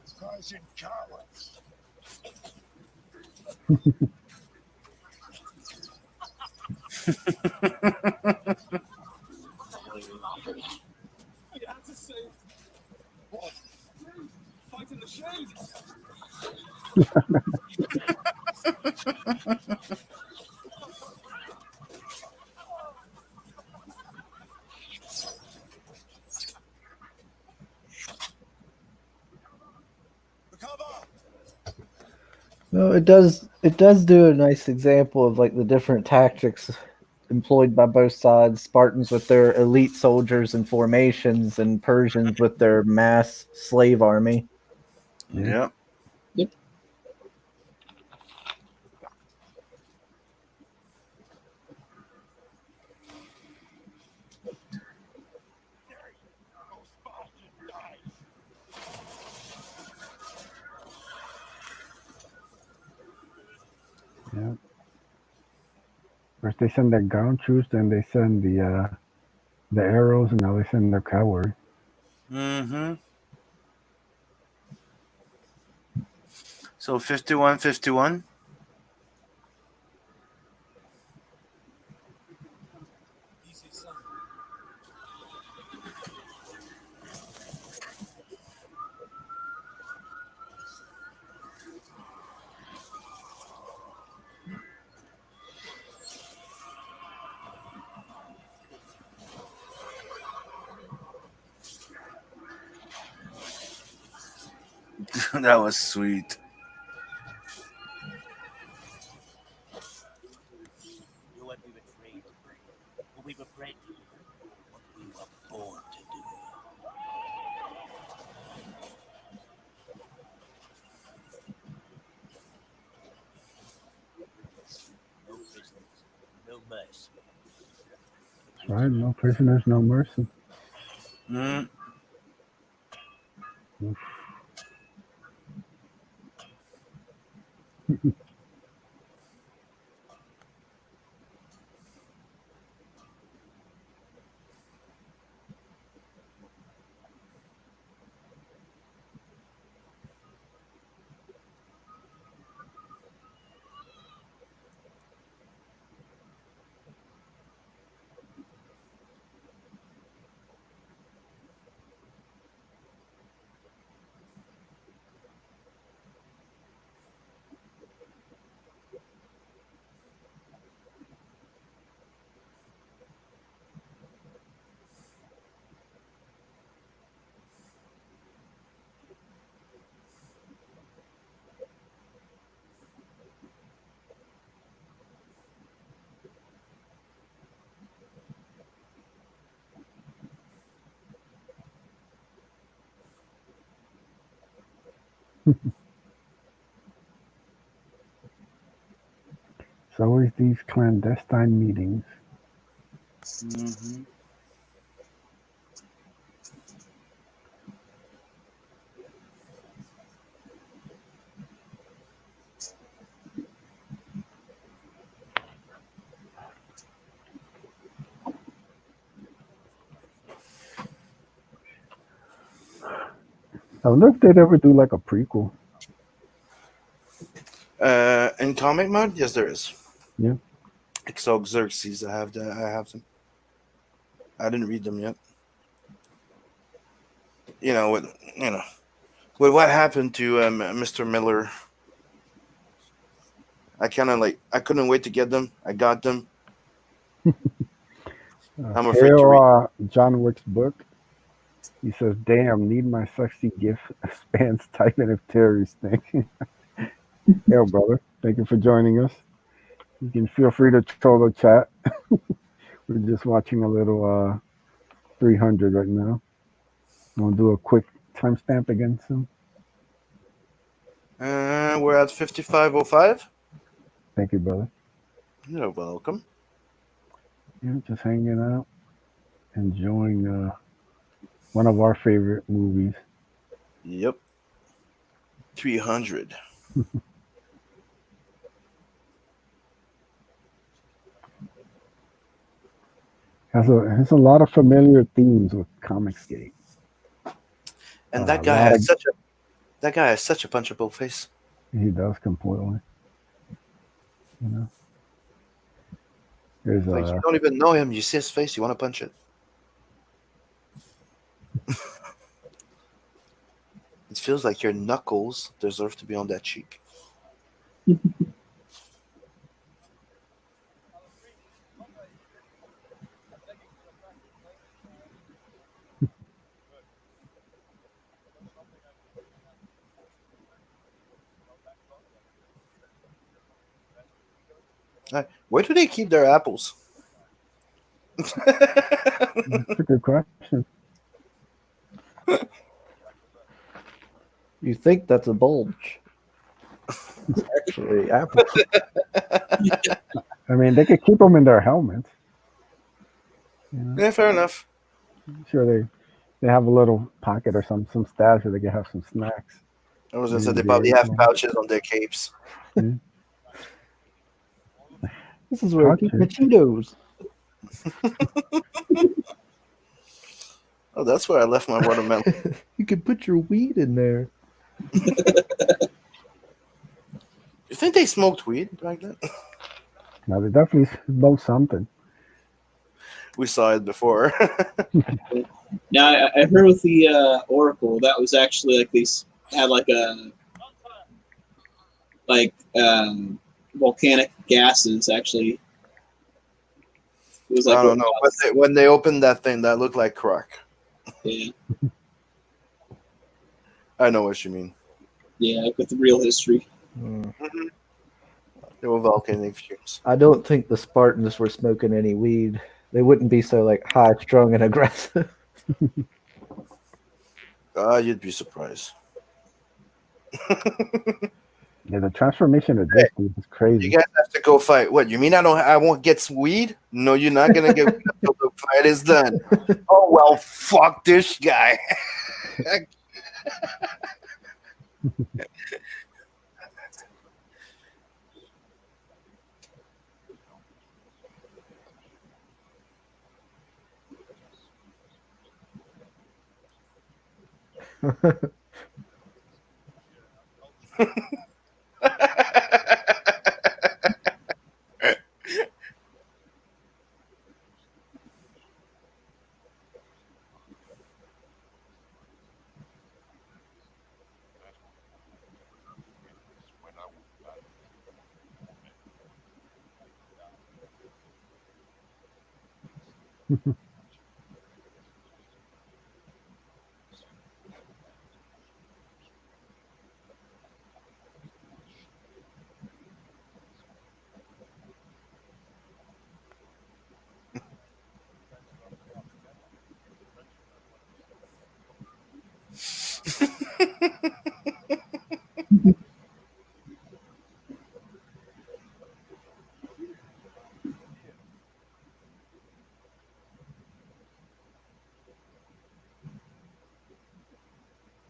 Surprising cowards. You had to say what? Fighting the shade. Recover! No, it does do a nice example of like the different tactics employed by both sides. Spartans with their elite soldiers and formations, and Persians with their mass slave army. Yeah. Yep. No Spartan dies. Yeah. First they send their ground troops, then they send the arrows, and now they send their cavalry. Mm-hmm. So 51-51. Easy, son. That was sweet. Right? No prisoners, no mercy. Mm. It's always these clandestine meetings. Mhm. I wonder if they'd ever do like a prequel. In comic mode, yes, there is. Yeah. Exalt Xerxes, I have that. I have them. I didn't read them yet. You know, with what happened to Mr. Miller, I kind of I couldn't wait to get them. I got them. I'm afraid to read. Hail John Wick's book. He says, "Damn, need my sexy gift spans typing if terrorists think." Hail, brother. Thank you for joining us. You can feel free to troll the chat. We're just watching a little 300 right now. I'm gonna do a quick timestamp again soon. We're at 55:05. Thank you, brother. You're welcome. Yeah, just hanging out, enjoying one of our favorite movies. Yep. 300. Has a lot of familiar themes with Comicsgate. And that a guy lot has such a punchable face. He does completely. You know, there's Like you don't even know him. You see his face, you want to punch it. It feels like your knuckles deserve to be on that cheek. Where do they keep their apples? That's a good question. You think that's a bulge? It's actually apple. I mean, they could keep them in their helmets. You know? Yeah, fair enough. I'm sure they have a little pocket or some stash where they can have some snacks. I was gonna say Maybe they the probably have airplane. pouches on their capes. This is where I keep my Cheetos. Oh, that's where I left my watermelon. You could put your weed in there. You think they smoked weed back then? Now they definitely smoke something. We saw it before. Now I heard with the Oracle that was actually like these had volcanic gases actually. It was like I don't know. When they opened that thing, that looked like crack. Yeah, I know what you mean. yeah, with the real history. They were volcanic fumes. I don't think the Spartans were smoking any weed. They wouldn't be so high strung and aggressive. You'd be surprised. Yeah, the transformation of this dude is You crazy. guys have to go fight. What you mean? I won't get some weed? No, you're not gonna get weed until the fight is done. Oh well, fuck this guy. When I was back,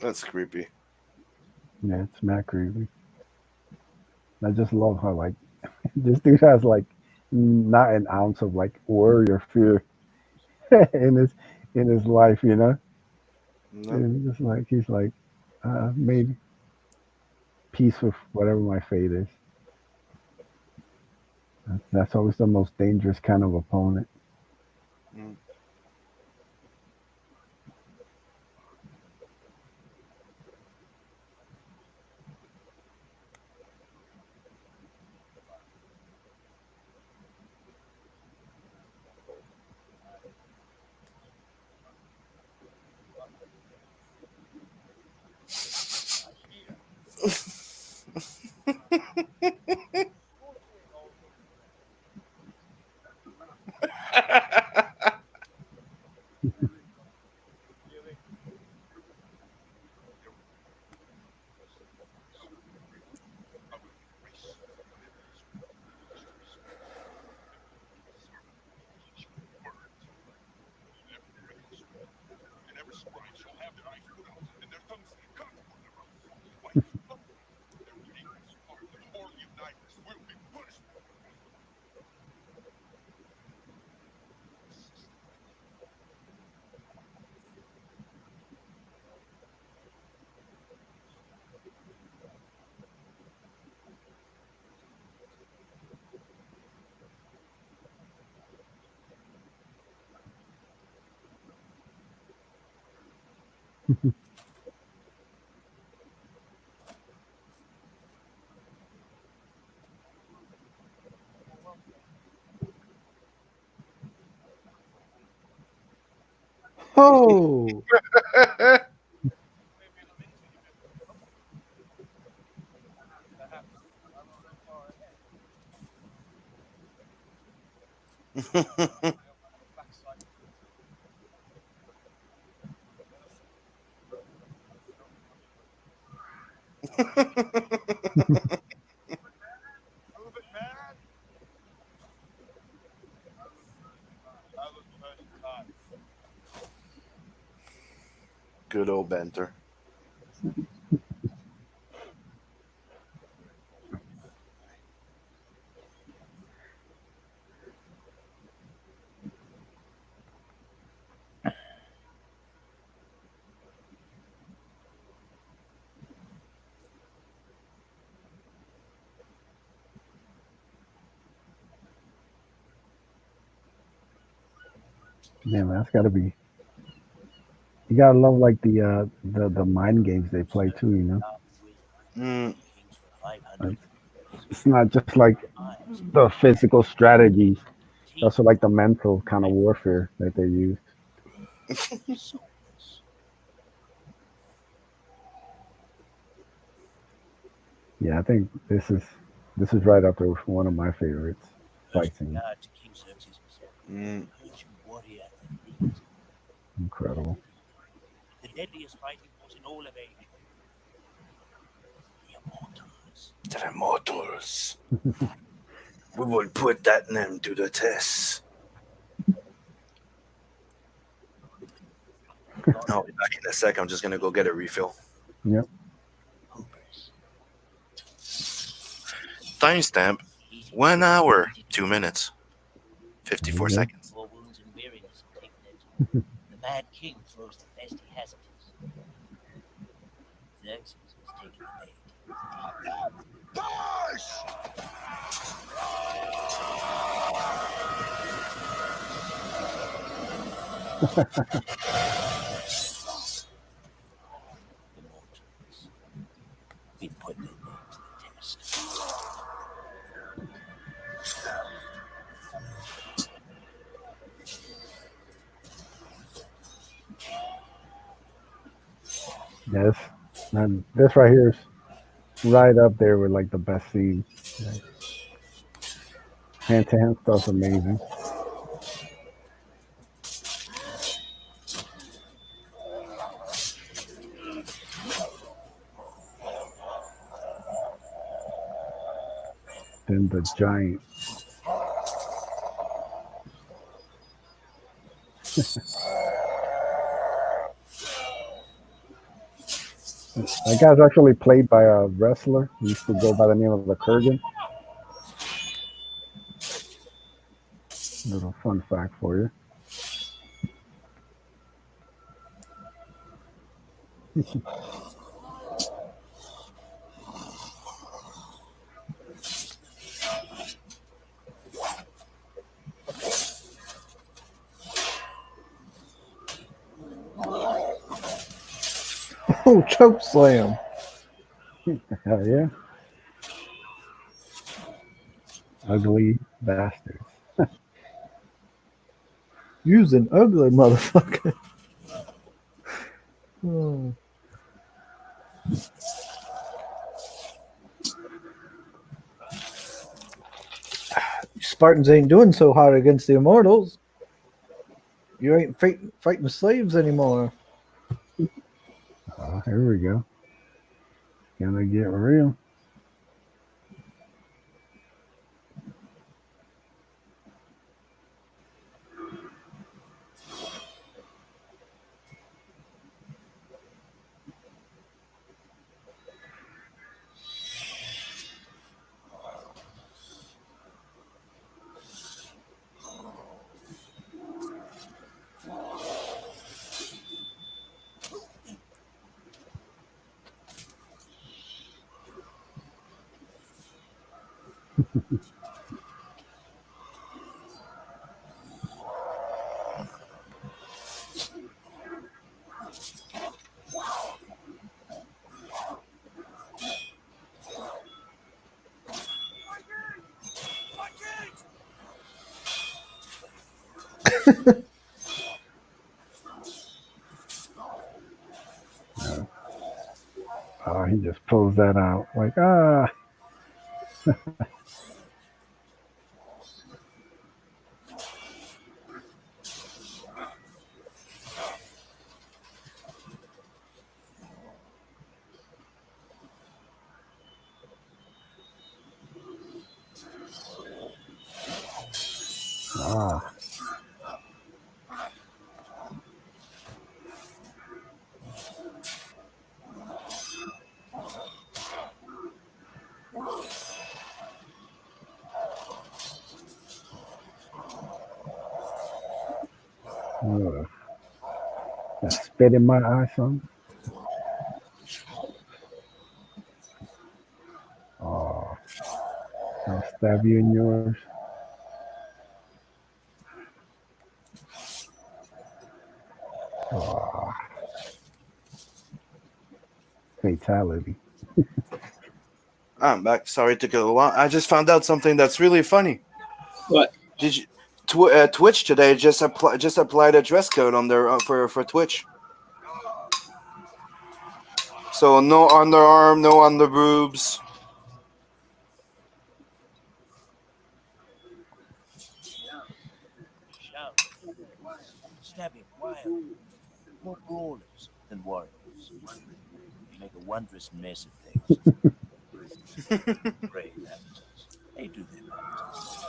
That's creepy. Yeah, it's mad creepy. I just love how like this dude has like not an ounce of like worry or fear in his life, you know. No. And just like he's like made peace with whatever my fate is. That's always the most dangerous kind of opponent. Mm. I will erase whatever is each word in every written script, and every scribe shall have their eyes put out and their tongues cut from their mouths. Why? Their names of the holy unites will be punished. Oh, Prove it, man. Alan Pershing time. Good old banter. Yeah, man, that's gotta be. You gotta love like the mind games they play too. You know, Mm. like it's not just like the physical strategies. It's also like the mental kind of warfare that they use. Yeah, I think this is right up there with one of my favorites fight scenes. Mm. Incredible. The deadliest fighting force in all of Asia. The Immortals. Mr. Immortals. We will put that name to the test. I'll be back in a sec. I'm just gonna go get a refill. Yep. Timestamp: 1 hour, 2 minutes, 54 Mhm. seconds. 4 wounds and weariness have taken it. The Mad King throws the best he has at us. Xerxes has taken the bait. Immortals. We put their name to the test. Yes. And this right here is right up there with like the best scene. Hand to hand stuff's amazing. Then the giant. That guy's actually played by a wrestler. He used to go by the name of the Kurgan. Little fun fact for you. Oh, choke slam. Hell yeah. Ugly bastards. You's an ugly motherfucker. Oh. Spartans ain't doing so hard against the immortals. You ain't fighting slaves anymore. Here we go. Gonna get real. He just pulls that out. Like, ah. Ugh. That spit in my eye, son. Oh, I'll stab you in yours. Oh, fatality. I'm back. Sorry it took a little while. I just found out something that's really funny. What? Did you? Twitch today just applied a dress code on their for Twitch. So no underarm, no underboobs. Shout. Stab him wild. More brawlers than warriors. You make a wondrous mess of things. Brave avatars. They do their best.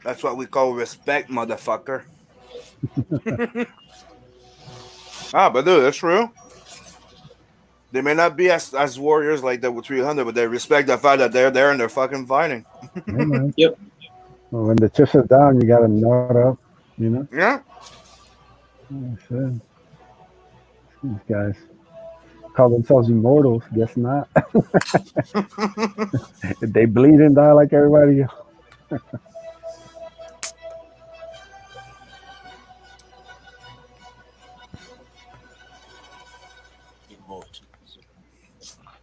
That's what we call respect, motherfucker. But dude, that's true. They may not be as warriors like the 300, but they respect the fact that they're there and they're fucking fighting. Yeah, man. Yep. Well, when the chips are down, you gotta nut up. You know. Yeah. Like I said, these guys call themselves immortals. Guess not. They bleed and die like everybody else. Immortals.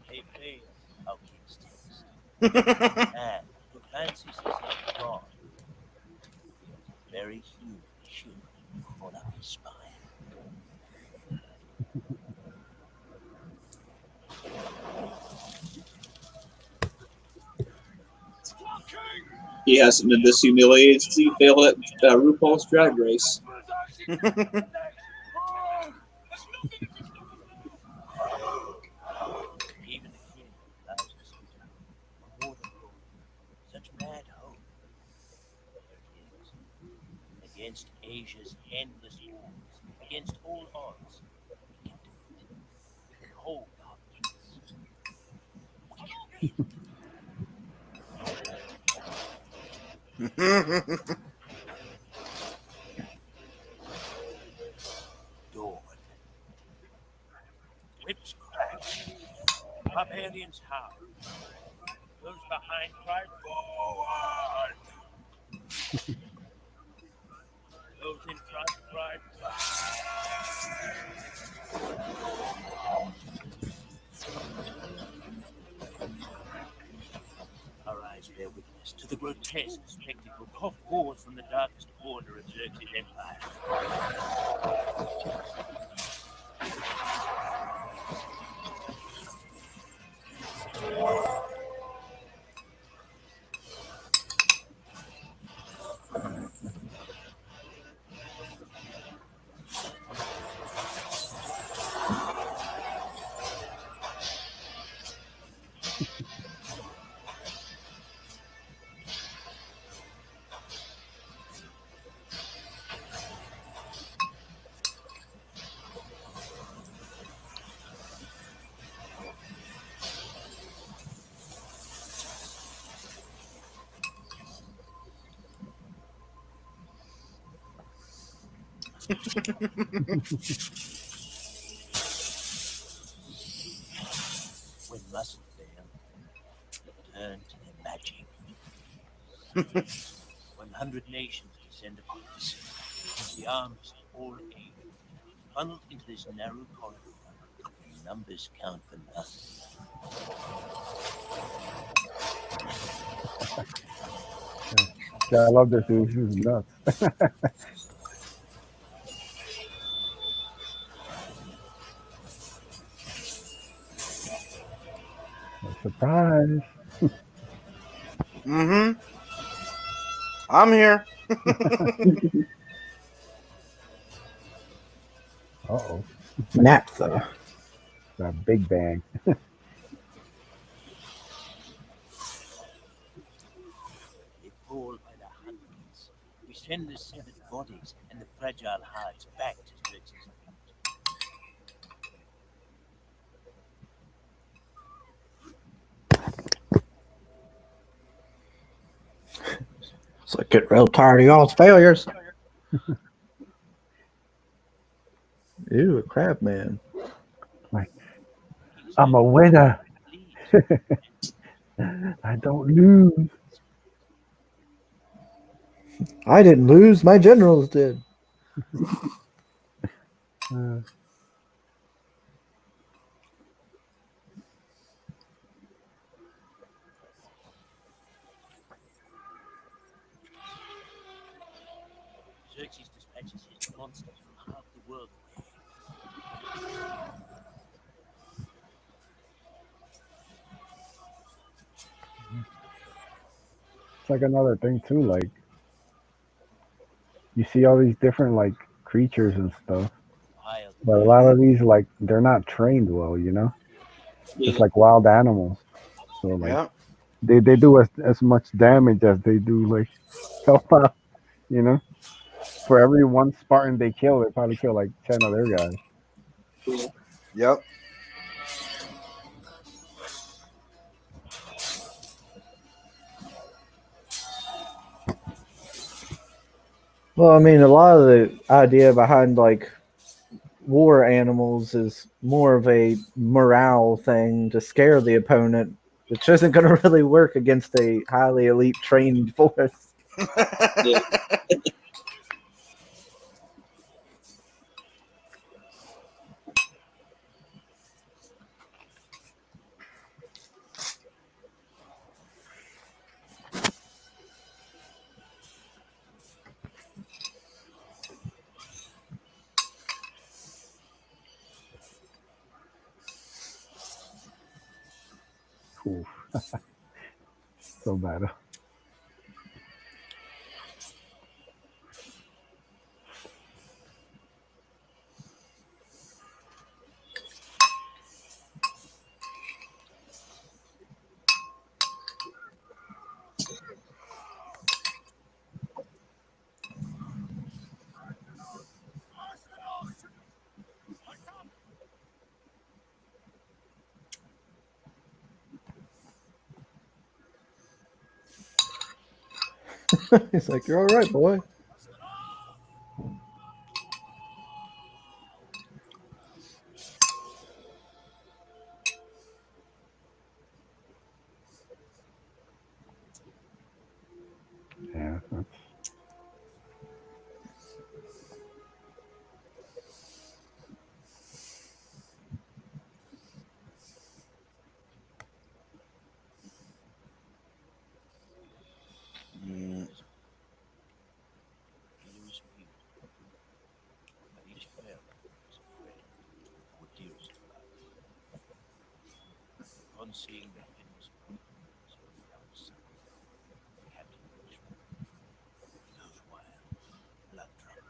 They pay our king's taste. And who fancies himself God, very human should crawl up his spine. He hasn't been this humiliated since he failed at RuPaul's Drag Race. Even the king allows us to do more than glory. Such mad hope. There it is. Against Asia's endless wars, against all odds, we can do it. We can hold our peace. We can win. Dawn. Whips crash. Barbarians howl. Those behind cry forward. Those in front cry Our eyes bear witness to the grotesque spectacle puffed forward from the darkest corner of Xerxes' empire. When muscle fail, turn to their magic. 100 nations descend upon us. The arms of all aid, funneled into this narrow corridor. Numbers count for nothing. Yeah, I love this dude. This is nuts. Surprise. Mm-hmm. I'm here. Uh-oh. Naphtha. That big bang. They fall by the hundreds. We send the severed bodies and the fragile hearts back to Xerxes' feet. It's like getting real tired of y'all's failures. Ew, a crab man. I'm a winner. I don't lose. I didn't lose, my generals did. Xerxes dispatches his monsters from half the world away. It's like another thing too. Like you see all these different like creatures and stuff, Wild. but a lot of these like they're not trained well, you know, just Yeah. like wild animals. So like Yeah. they do as much damage as they do like help out, you know. For every one Spartan they kill, they probably kill like 10 of their guys. Yeah. Yep. Well, I mean, a lot of the idea behind like war animals is more of a morale thing to scare the opponent, which isn't going to really work against a highly elite trained force. Yeah. Oof, so bad. He's like, "You're all right, boy." Yeah, that's, Mm, He was mute. But each fell was a friend or dearest love. Upon seeing the pin was broken, so found son, Captain Richmond, he goes wild, blood drunk.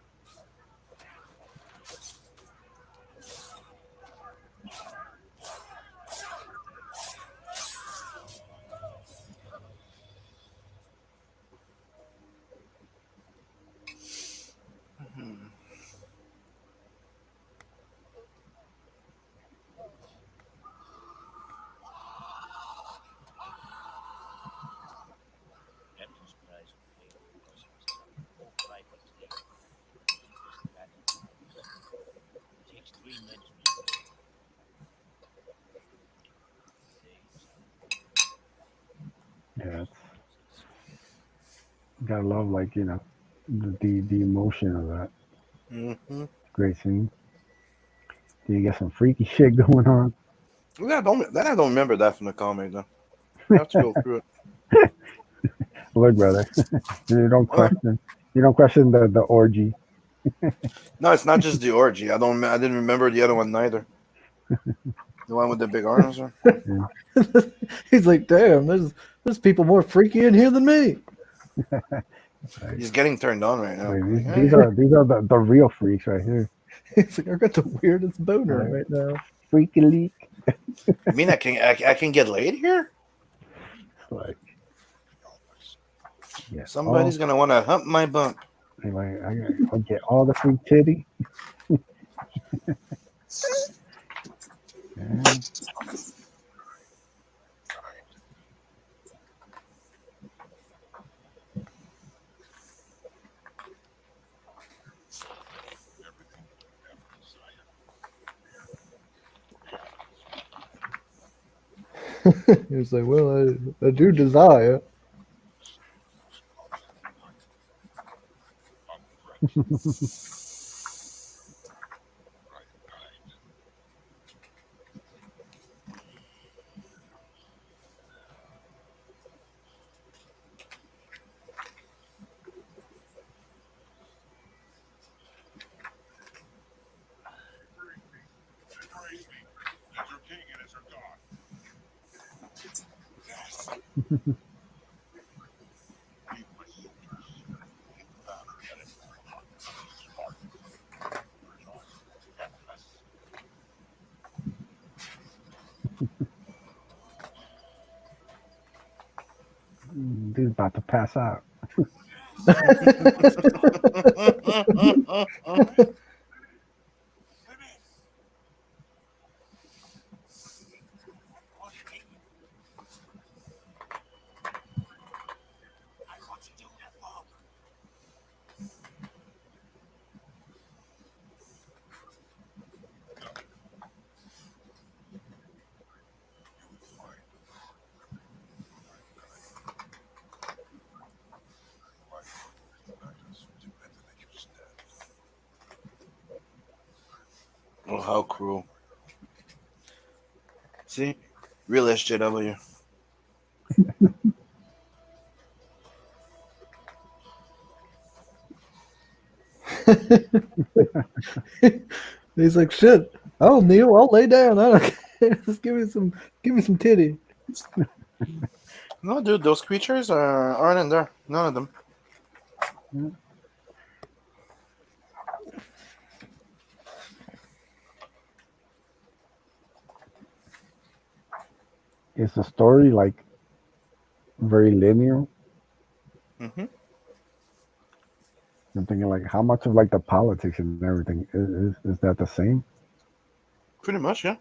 Captain's cries of pain because he was coming more brightly today. His battle lines. It takes 3 men to make a war. Days yeah, it's, houses. you gotta love like you know the emotion of that. mm-hmm. Great scene. Then you get some freaky shit going on. I don't remember that from the comic though. I have to go through it. Look, brother, you don't Uh, question. You don't question the orgy. no, it's not just the orgy. I didn't remember the other one neither. The one with the big arms. Or? He's like, "Damn, there's people more freaky in here than me." Like, He's getting turned on right now. like Like, these are the real freaks right here. He's like, "I got the weirdest boner Right. right now." Freaky leak. you mean I can get laid here? Like, yeah. Somebody's gonna want to hump my bump. Like I'll get all the free titty. Yeah. He's like, "Well, I do desire." Praise me, as your king and as your god. Yes. Lead my soldiers. Battle. Dude's about to pass out. Come in. What do you think? I want to do that for. Oh, how cruel. See? Real SJW. He's like, shit. Oh, Neil, I'll lay down. I don't care. Just give me some titty. No, dude, those creatures aren't in there. None of them. Is the story like very linear? Hmm. I'm thinking like how much of like the politics and everything is that the same? Pretty much, yeah.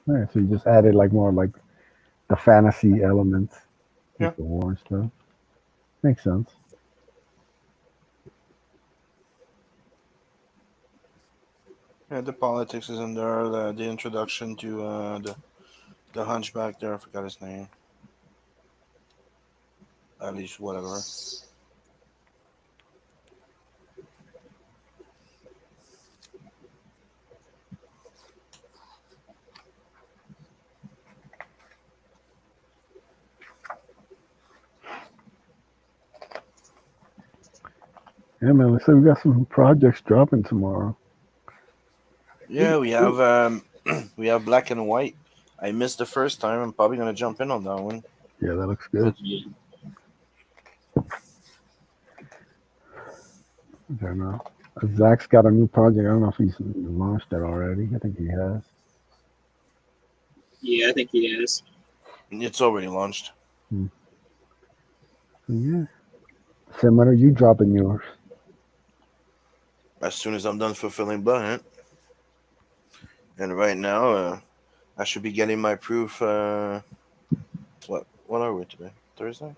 Right, so you just added like more like the fantasy elements Yeah. with the war and stuff. Makes sense. Yeah, the politics is in there. The introduction to the hunchback there. I forgot his name. At least whatever. Yeah, man. Looks like we got some projects dropping tomorrow. Yeah, we have we have Black and White. I missed the first time. I'm probably gonna jump in on that one. Yeah, that looks good. Yeah. I don't know. Zach's got a new project. I don't know if he's launched it already. I think he has. Yeah, I think he is. It's already launched. So, yeah. Similar, you dropping yours. As soon as I'm done fulfilling Bunt. And right now, I should be getting my proof. What are we today? Thursday.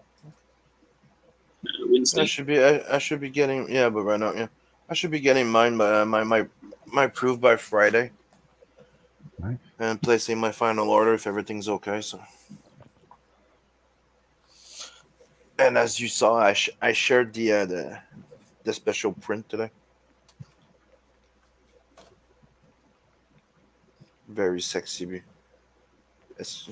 Wednesday. I should be getting, yeah, but right now, yeah, I should be getting mine by my proof by Friday. Nice. And placing my final order if everything's okay. So, and as you saw, I shared the special print today. Very sexy. Yes.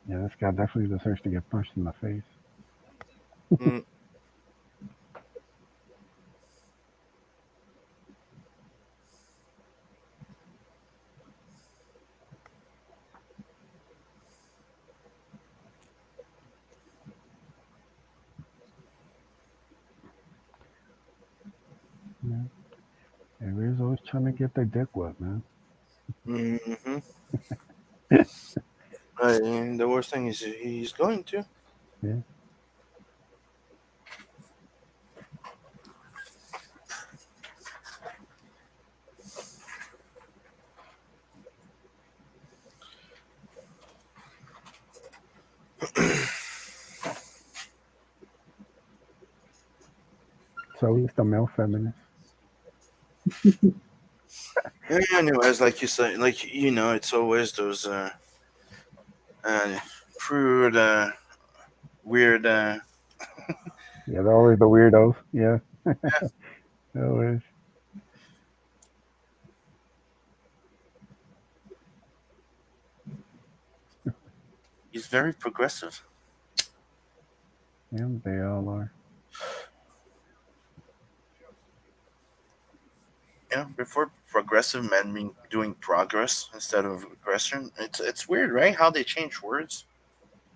Yeah, this guy definitely deserves to get punched in the face. Mm. Yeah. Everybody's always trying to get their dick wet, man. Mm-hmm. And the worst thing is he's going to. Yeah. So he's the male feminist. Yeah, anyways, like you say, it's always those prude, weird. Yeah, they're always the weirdos. Yeah. Always. He's very progressive. Yeah, they all are. before progressive men mean doing progress instead of aggression. It's weird, right? How they change words.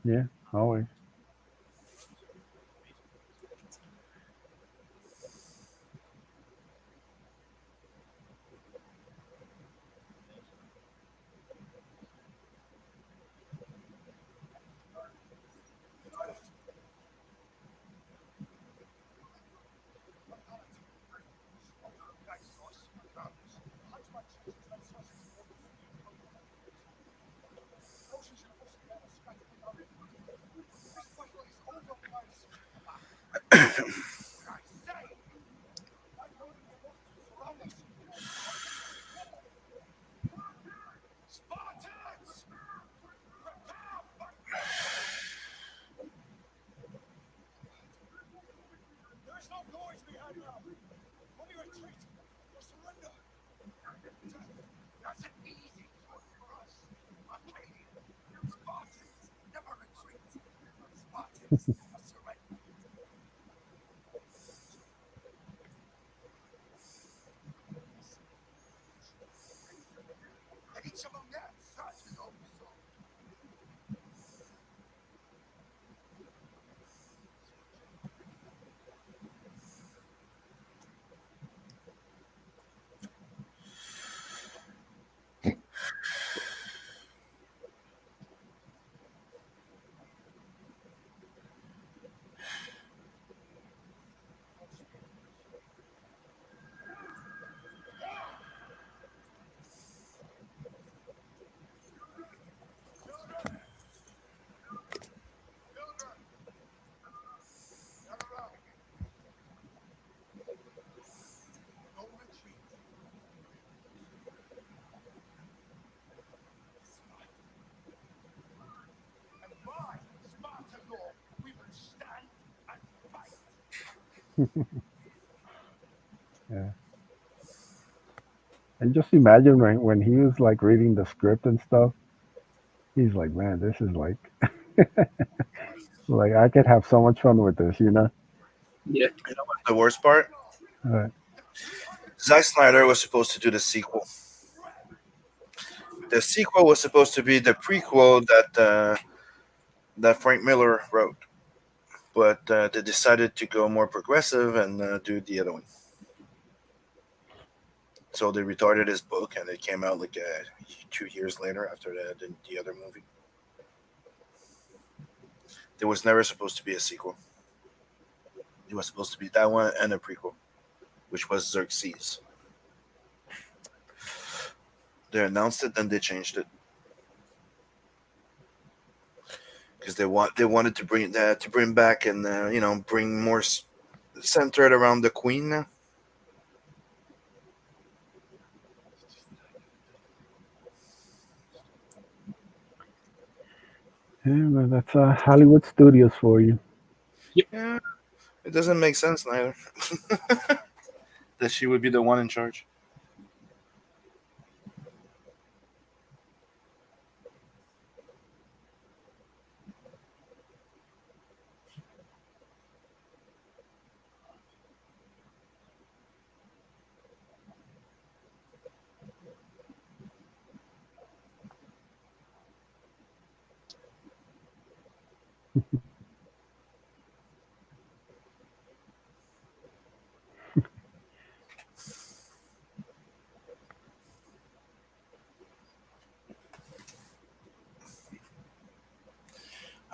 Yeah, always. Spartans! Prepare for There is no glory to be had now. Only retreat or surrender. That's an easy choice for us. Arcadian. Spartans never retreat. Spartans never surrender. Each among them serves his own soul. Children! Children! Gather round. No retreat. And by Spartan law, we will stand and fight. Yeah. And just imagine when he was like reading the script and stuff, he's like, man, this is like I could have so much fun with this, you know? Yeah. You know what's the worst part? Uh, Zack Snyder was supposed to do the sequel. The sequel was supposed to be the prequel that Frank Miller wrote, but they decided to go more progressive and do the other one. So they retarded his book, and it came out like 2 years later after the other movie. There was never supposed to be a sequel. It was supposed to be that one and a prequel, which was Xerxes. They announced it, then they changed it because they wanted to bring back and bring more centered around the queen now. yeah, but that's Hollywood Studios for you. Yeah, it doesn't make sense neither that she would be the one in charge.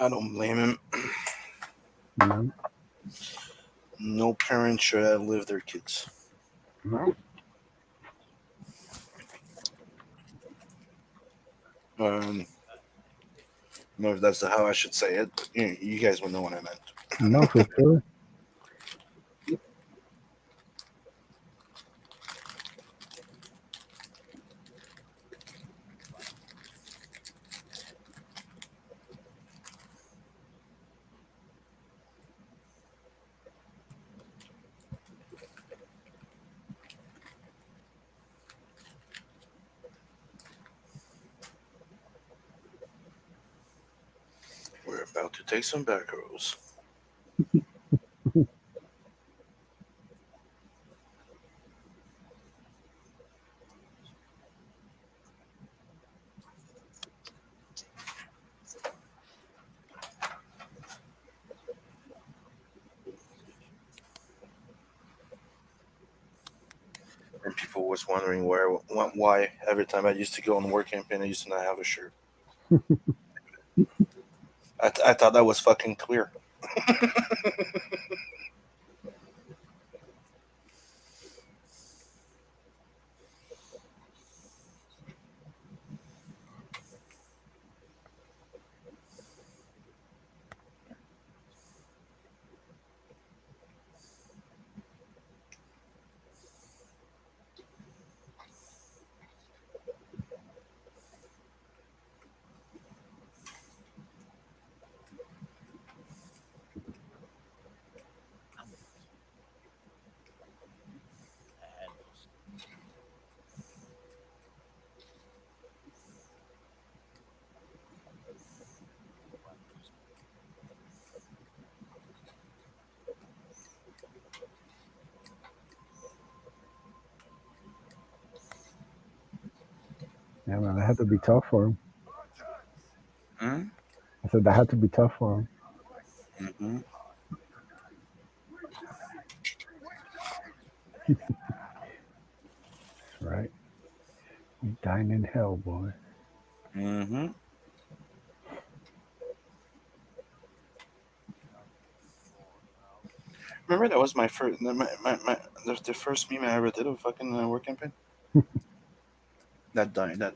I don't blame him. You know? No parent should outlive their kids. No. Um, know if that's how I should say it, but you guys will know what I meant. No, for sure. We're about to take some back rows. people was wondering why every time I used to go on work campaign, I used to not have a shirt. I thought that was fucking clear. Handles. Yeah, man, that had to be tough for him. Hmm? I said that had to be tough for him. Hmm. Right? You dying in hell, boy. Hmm. Remember that was my first the first meme I ever did of fucking work campaign. That dying that.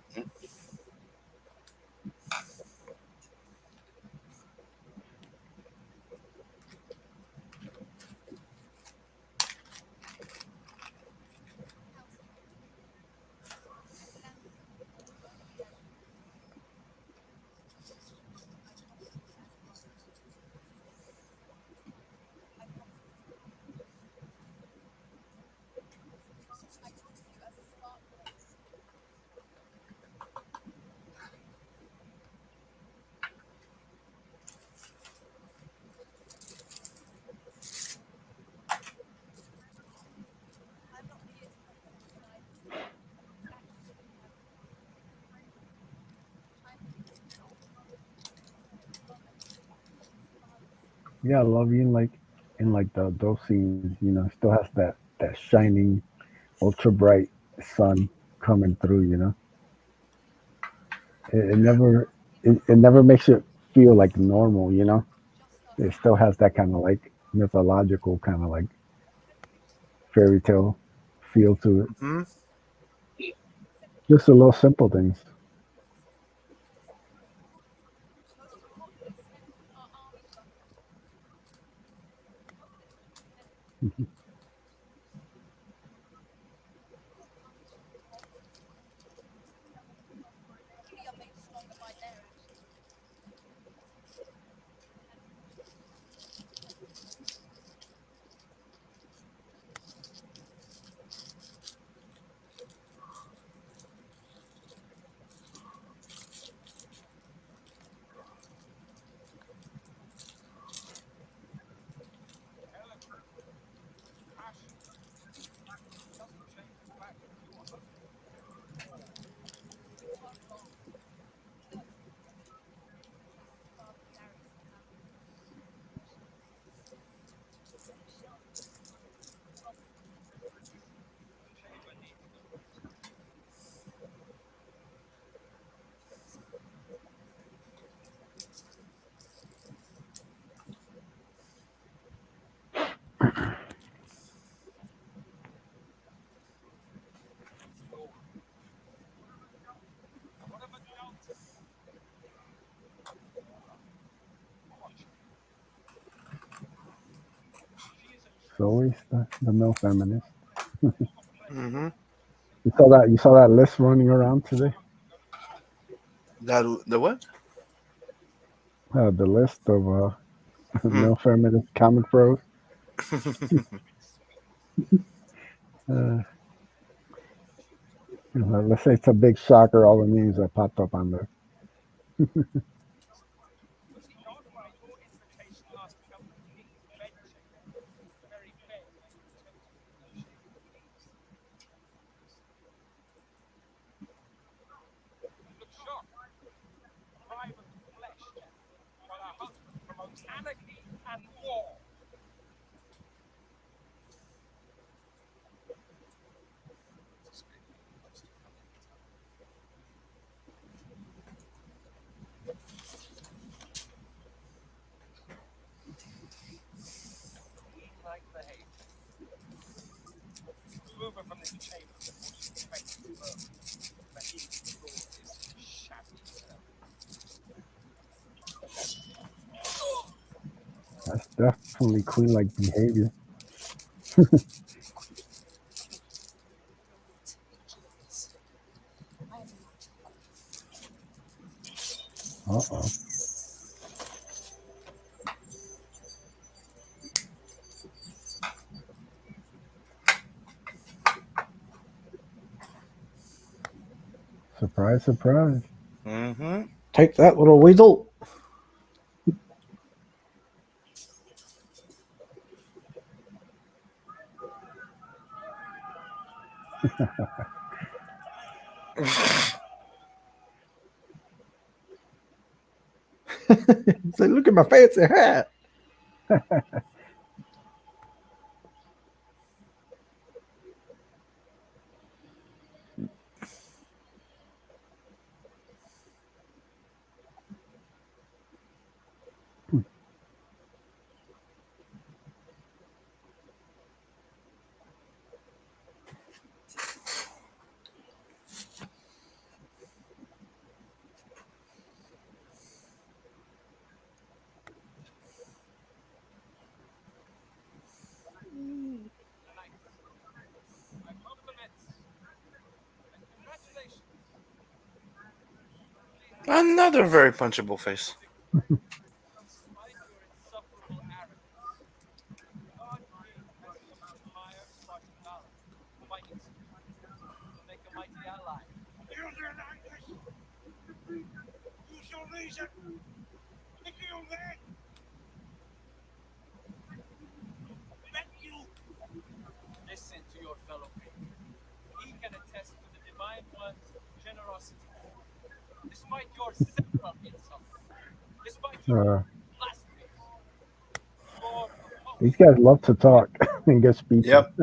Yeah, I love you in like the those scenes, still has that shining, ultra bright sun coming through, It never it never makes it feel like normal. It still has that kind of like mythological kind of like fairy tale feel to it. Hmm. Just the little simple things. So always the male feminist. Hmm. You saw that list running around today. That the what? The list of Mm. male feminist comic pros. Uh, let's say it's a big shocker. All the names that popped up on there. Was it not by your invitation last couple of kings mentioned the very bed that you attempted to negotiate with the kings? You look shocked. A tribe of the flesh, while our husband promotes anarchy and war. That's definitely queen-like behavior. Uh-oh. Surprise, surprise. Mm-hmm. Take that, little weasel. Say, look at my fancy hat. My compliments and congratulations. Another very punchable face. Despite your insufferable arrogance, God King has come to admire Spartan valor, fighting spirit, to make a mighty ally. You deny this! Use your reason! If you then! Let you! Listen to your fellow king. He can attest to the divine one's generosity. Despite your several insults, despite your Uh, blasphemies, your these proposed guys love to talk and get speeches. Yep.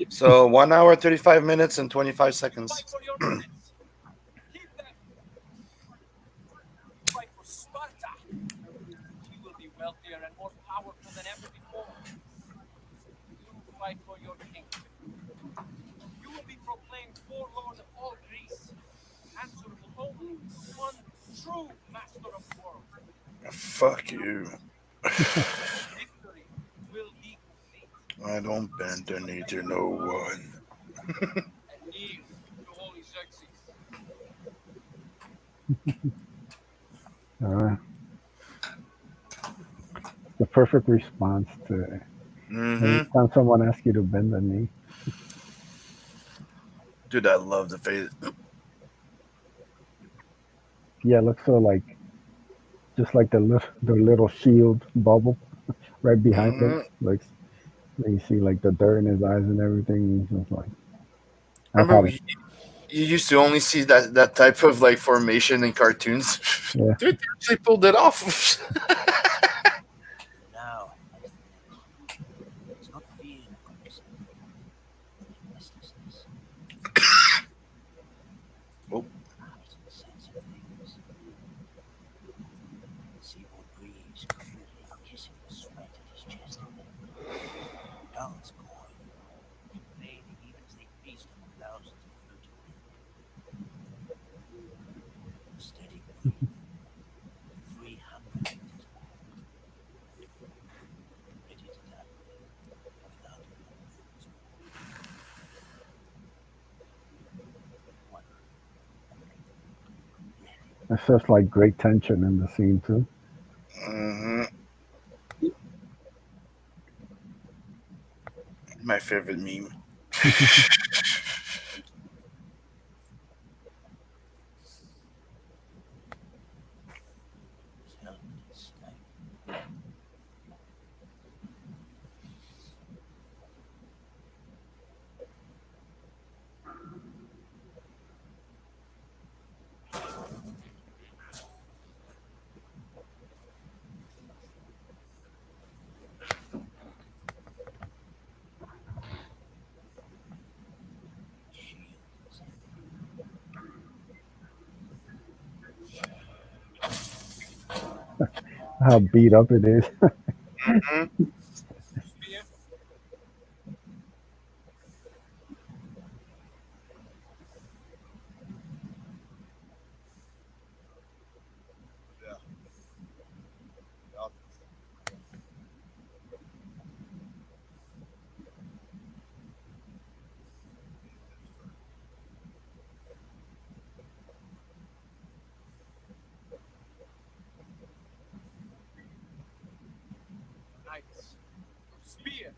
So 1 hour, 35 minutes, and 25 seconds. fight for your units. Keep them. Fight for Sparta. She will be wealthier and more powerful than ever before. You fight for your kingdom. You will be proclaimed warlord of all Greece, answerable only to one true master of the world. Fuck you. Victory will be complete. I don't bend the knee to no one. And kneel to holy Xerxes. The perfect response to Mm-hmm. anytime someone asks you to bend the knee. Dude, I love the face. Yeah, it looks so like just like the little shield bubble right behind him. Like you see like the dirt in his eyes and everything. He's just like I've Remember, had it. you used to only see that type of like formation in cartoons. Yeah. Dude, they actually pulled it off. Now, it's not fear that comes, but restlessness. Oh. A heightened sense of things. The seaboard breeze coolly kissing the sweat at his chest. Gulls cawing, complaining even as they feast on thousands of floating men. Steady breathing. 300 minutes more. Ready to tackle him without a moment's wondering. It's just like great tension in the scene too. Mm-hmm. My favorite meme. His helmet is stifled. Shield is How beat up it is. Mm-hmm. Spear. knights. Spear.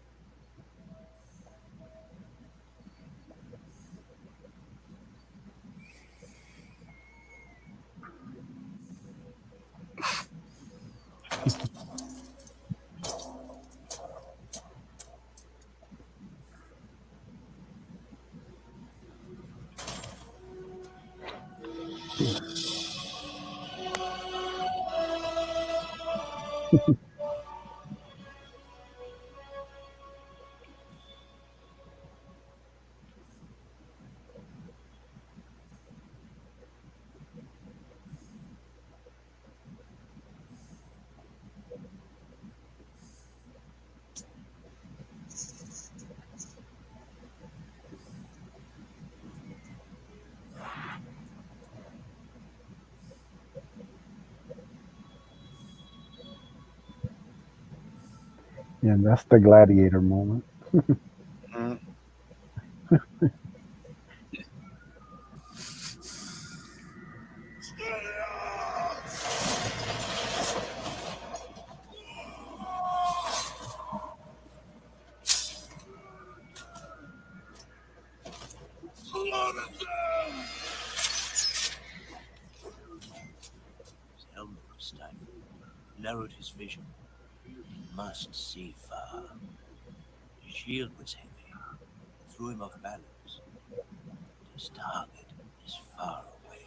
Yeah, that's the gladiator moment. Mm. His helmet was stifled, narrowed his vision. He must see far. His shield was heavy, threw him off balance. His target is far away.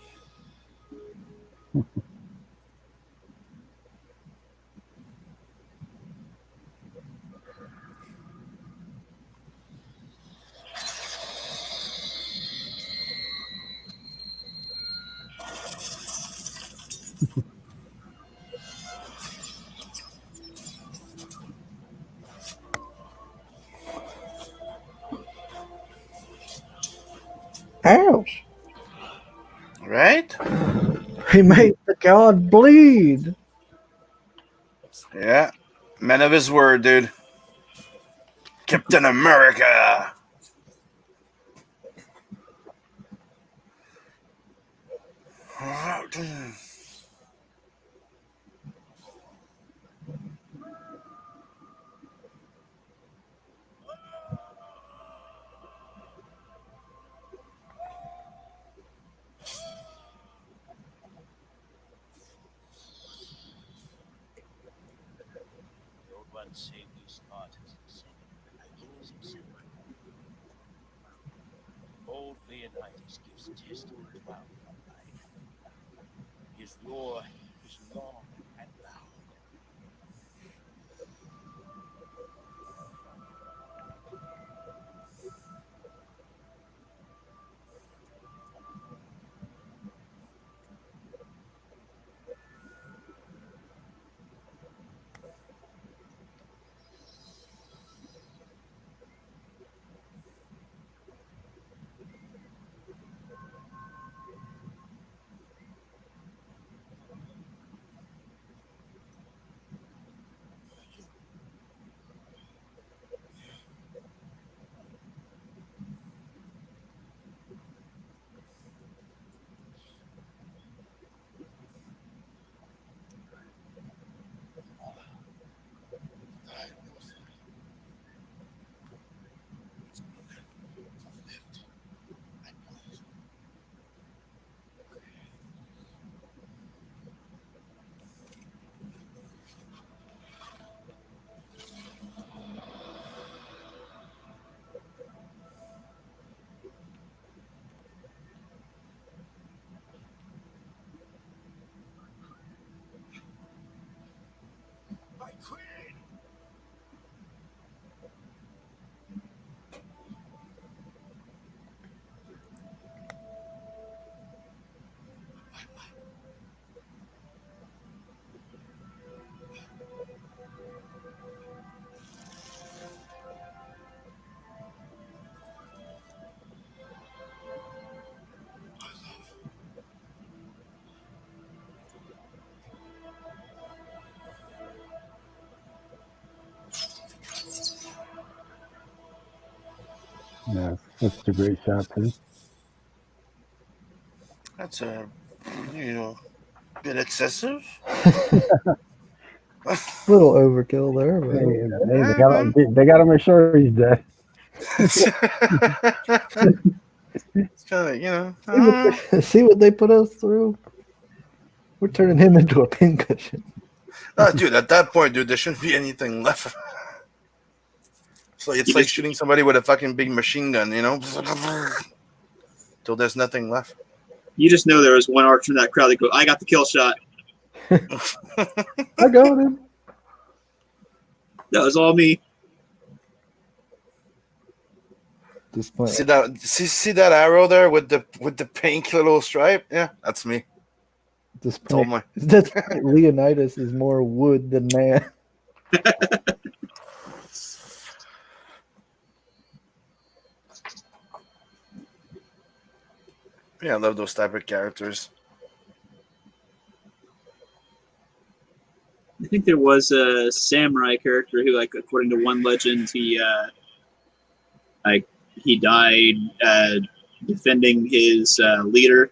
Ouch! Right? He made the god bleed. Yeah. Man of his word, dude. Captain America. The old one saved these Spartans and sent Achilles himself. Old Leonidas gives testament to our bloodline. His roar is long and loud. My queen! Yes, that's a great shot too. That's a bit excessive. Little overkill there, but They gotta make sure he's dead. It's kind of, see what they put us through. We're turning him into a pincushion. dude, at that point, dude, there shouldn't be anything left. So it's like shooting somebody with a fucking big machine gun, till there's nothing left. You just know there was one archer in that crowd that go, I got the kill shot. I got him. That was all me. This point, See that arrow there with the pink little stripe? Yeah, that's me. this It's all point, my. this point, Leonidas is more wood than man. Yeah, I love those type of characters. I think there was a samurai character who, like, according to one legend, he died defending his leader,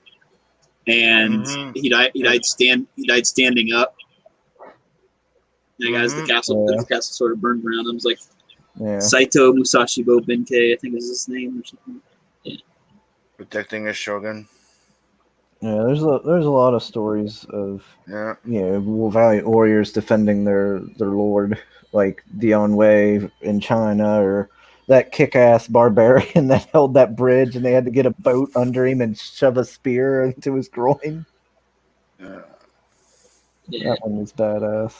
and he died standing up. The guys, the castle sort of burned around him. It was like Saito Musashibo Benkei, I think is his name or something. Protecting his shogun. Yeah, there's a lot of stories of valiant warriors defending their lord, like Dion Wei in China, or that kick-ass barbarian that held that bridge and they had to get a boat under him and shove a spear into his groin. That one was badass.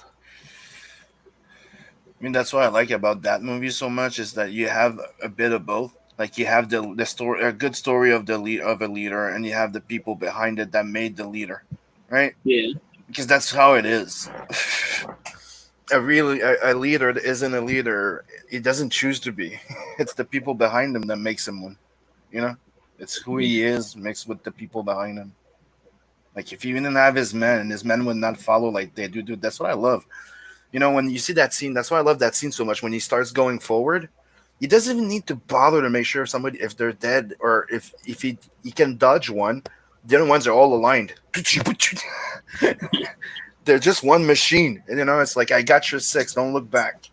I mean, that's what I like about that movie so much is that you have a bit of both. Like you have the story, a good story of a leader, and you have the people behind it that made the leader, right? Yeah, because that's how it is. A leader that isn't a leader, he doesn't choose to be. It's the people behind him that makes him one. It's who he is mixed with the people behind him. Like if he didn't have his men, and his men would not follow like they do. Dude, that's what I love. When you see that scene, that's why I love that scene so much. When he starts going forward. He doesn't even need to bother to make sure if they're dead or if he can dodge one. The other ones are all aligned. They're just one machine. And, it's like, I got your 6. Don't look back.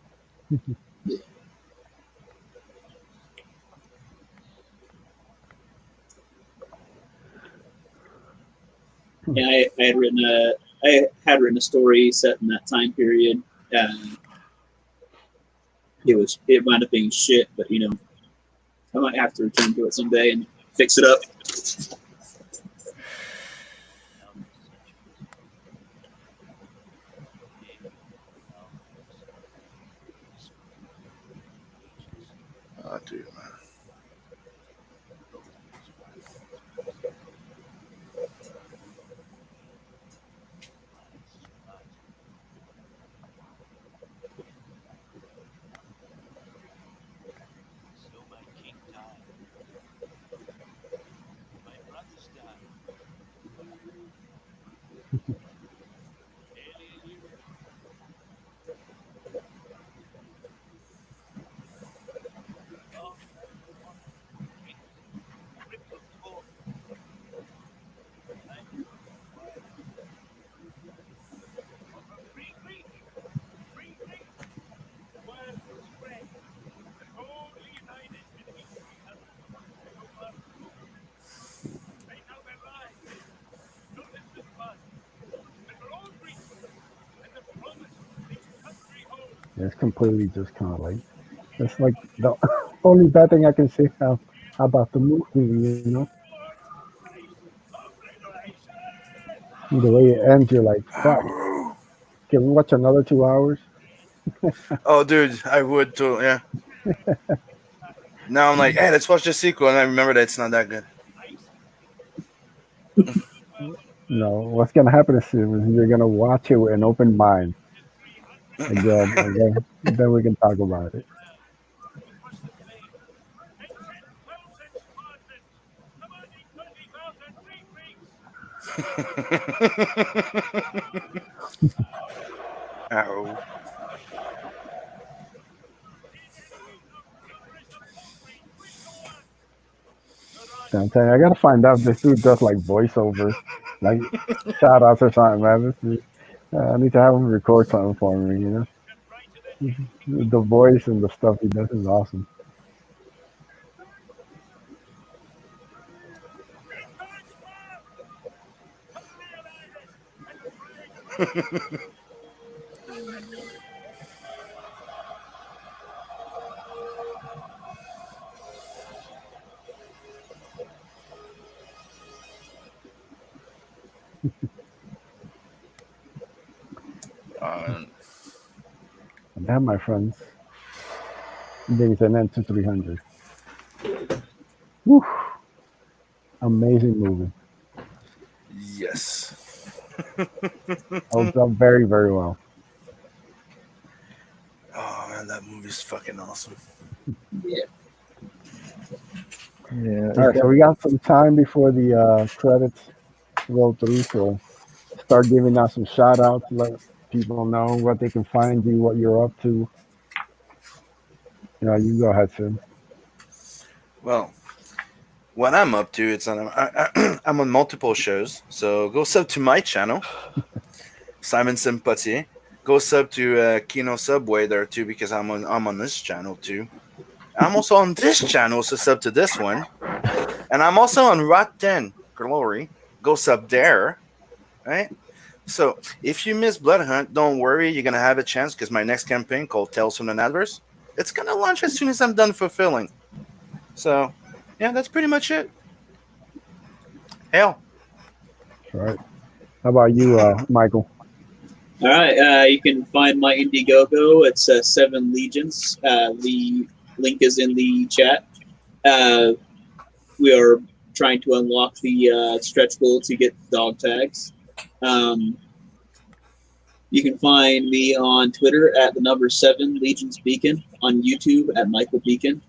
Yeah, I had written a story set in that time period. It wound up being shit, but I might have to return to it someday and fix it up. Oh, dude, man. It's completely just kind of like it's like the only bad thing I can say about the movie. The way it ends, you're like, fuck. Can we watch another 2 hours? Oh, dude, I would too. Yeah. Now I'm like, hey, let's watch the sequel, and I remember that it's not that good. No, what's gonna happen is you're gonna watch it with an open mind again, and then we can talk about it. Ow. I'm telling you, I gotta find out if this dude does like voiceover, like shout outs or something, man. I need to have him record something for me. You know, the voice and the stuff he does is awesome. Uh, And that, my friends, brings an end to 300. Woo! Amazing movie. yes. Holds up very, very well. Oh man, that movie's fucking awesome. Yeah. Yeah. All right, so we got some time before the credits roll through. So start giving out some shout outs, let people know what they can find you, what you're up to. You know, you go ahead, Sid. Well, what I'm up to, it's I'm on multiple shows. So go sub to my channel, Simon Sympathy. Go sub to Kino Subway there too, because I'm on this channel too. I'm also on this channel, so sub to this one. And I'm also on Rotten Glory. Go sub there. Right? So if you miss Blood Hunt, don't worry, you're gonna have a chance because my next campaign called Tales from the Adverse, it's gonna launch as soon as I'm done fulfilling. So yeah, that's pretty much it. Hell. All right. How about you, Michael? All right. You can find my Indiegogo. It's 7 Legions. The link is in the chat. We are trying to unlock the stretch goal to get dog tags. You can find me on Twitter at the number 7 Legions Beacon, on YouTube at Michael Beacon,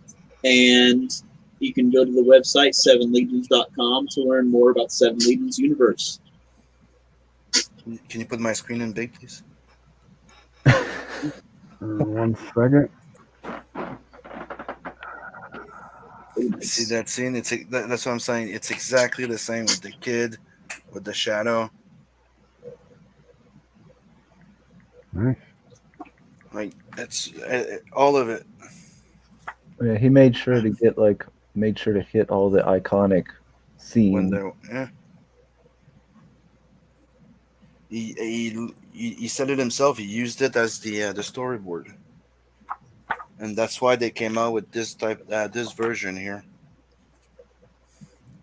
and you can go to the website 7legions.com to learn more about 7 Legions universe. Can you put my screen in big, please? 1 second. See that scene? That's what I'm saying. It's exactly the same with the kid, with the shadow. Nice. Like that's all of it. Yeah, he made sure to hit all the iconic When scenes. they're he said it himself. He used it as the storyboard, and that's why they came out with this version here,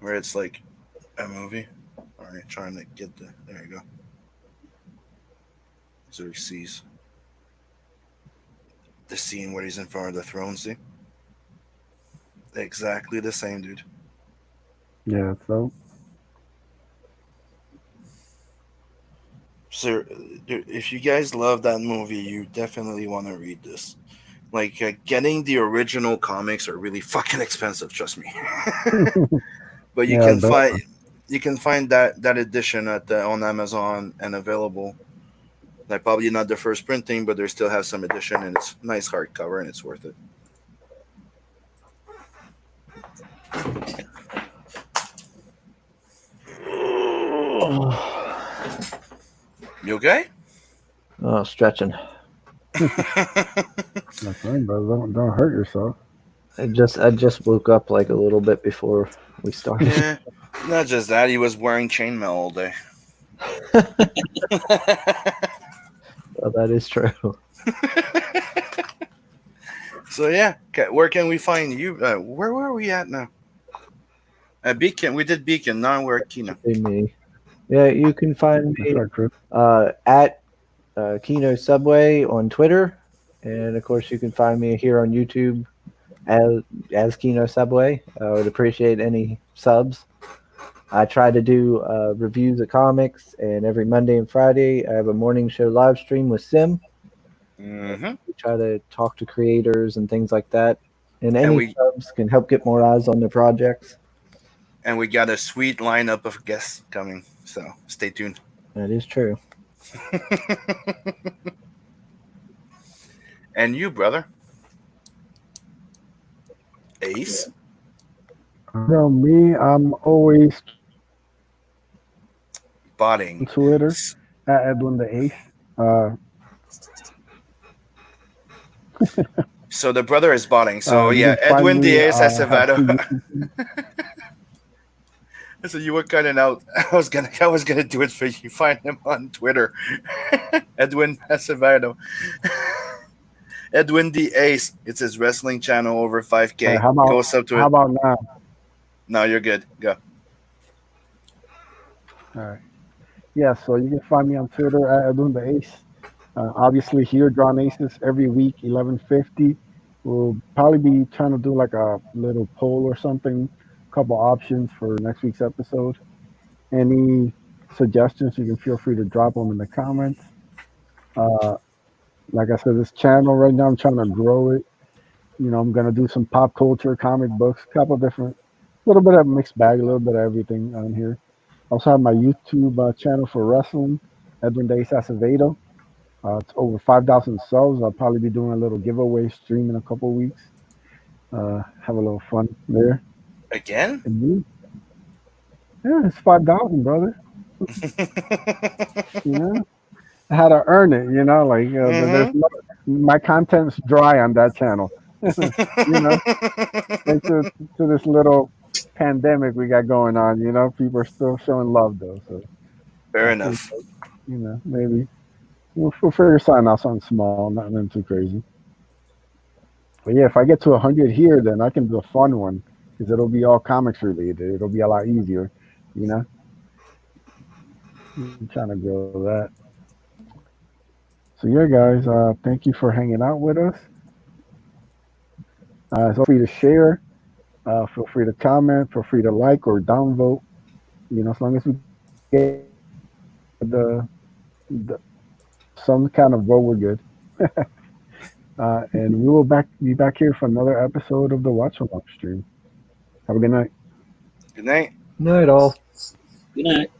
where it's like a movie. All right, trying to get there you go. Xerxes. The scene where he's in front of the throne. See, exactly the same, dude. Yeah, so So, dude, if you guys love that movie, you definitely want to read this. Like, getting the original comics are really fucking expensive. Trust me. But you Yeah, can find that edition on Amazon and available. Like, probably not the first printing, but they still have some edition, and it's nice hardcover, and it's worth it. You okay? Oh, stretching. that's fine, bro. Don't hurt yourself. I just woke up like a little bit before we started. Yeah. Not just that, he was wearing chainmail all day. Well, that is true. So yeah, where can we find you? Where are we at now? Beacon. We did Beacon. Now we're at Kino. See me. Yeah, you can find That's me right, Chris. at Kino Subway on Twitter, and of course you can find me here on YouTube as Kino Subway. I would appreciate any subs. I try to do reviews of comics, and every Monday and Friday I have a morning show live stream with Sim. Mm-hmm. We try to talk to creators and things like that, and any we- subs can help get more eyes on the projects. And we got a sweet lineup of guests coming, so stay tuned. That is true. And you, brother? Ace? No, me, I'm always Botting. on Twitter at Edwin the Ace. Uh, So the brother is botting. So you yeah, can find Edwin me, Diaz have Acevedo. two- So you were cutting out. I was gonna do it for you. Find him on Twitter, Edwin Acevedo. Edwin D Ace. It's his wrestling channel over 5K. how Go about sub to how it. about now? No, you're good. Go. All right. Yeah, so you can find me on Twitter at Edwin the Ace. Obviously, here, Drawn Aces every week, 11:50. We'll probably be trying to do like a little poll or something, couple options for next week's episode. Any suggestions, you can feel free to drop them in the comments. Like I said, this channel right now, I'm trying to grow it. I'm gonna do some pop culture, comic books, couple different, little bit of a mixed bag, a little bit of everything on here. Also have my YouTube channel for wrestling, Edwin Days Acevedo. It's over 5,000 subs. I'll probably be doing a little giveaway stream in a couple weeks. Have a little fun there. Again? And yeah, it's 5,000, brother. I had to earn it. There's my content's dry on that channel. Thanks to this little pandemic we got going on. People are still showing love though. So Fair I enough. think, maybe we'll figure something out, something small, nothing too crazy. But yeah, if I get to 100 here, then I can do a fun one because it'll be all comics related. It'll be a lot easier. I'm trying to grow that. So yeah, guys, thank you for hanging out with us. Feel free to share. Feel free to comment. Feel free to like or downvote. As long as we get the some kind of vote, we're good. And we will be back here for another episode of the Watch Along stream. Have a good night. Good night. Night all. Good night.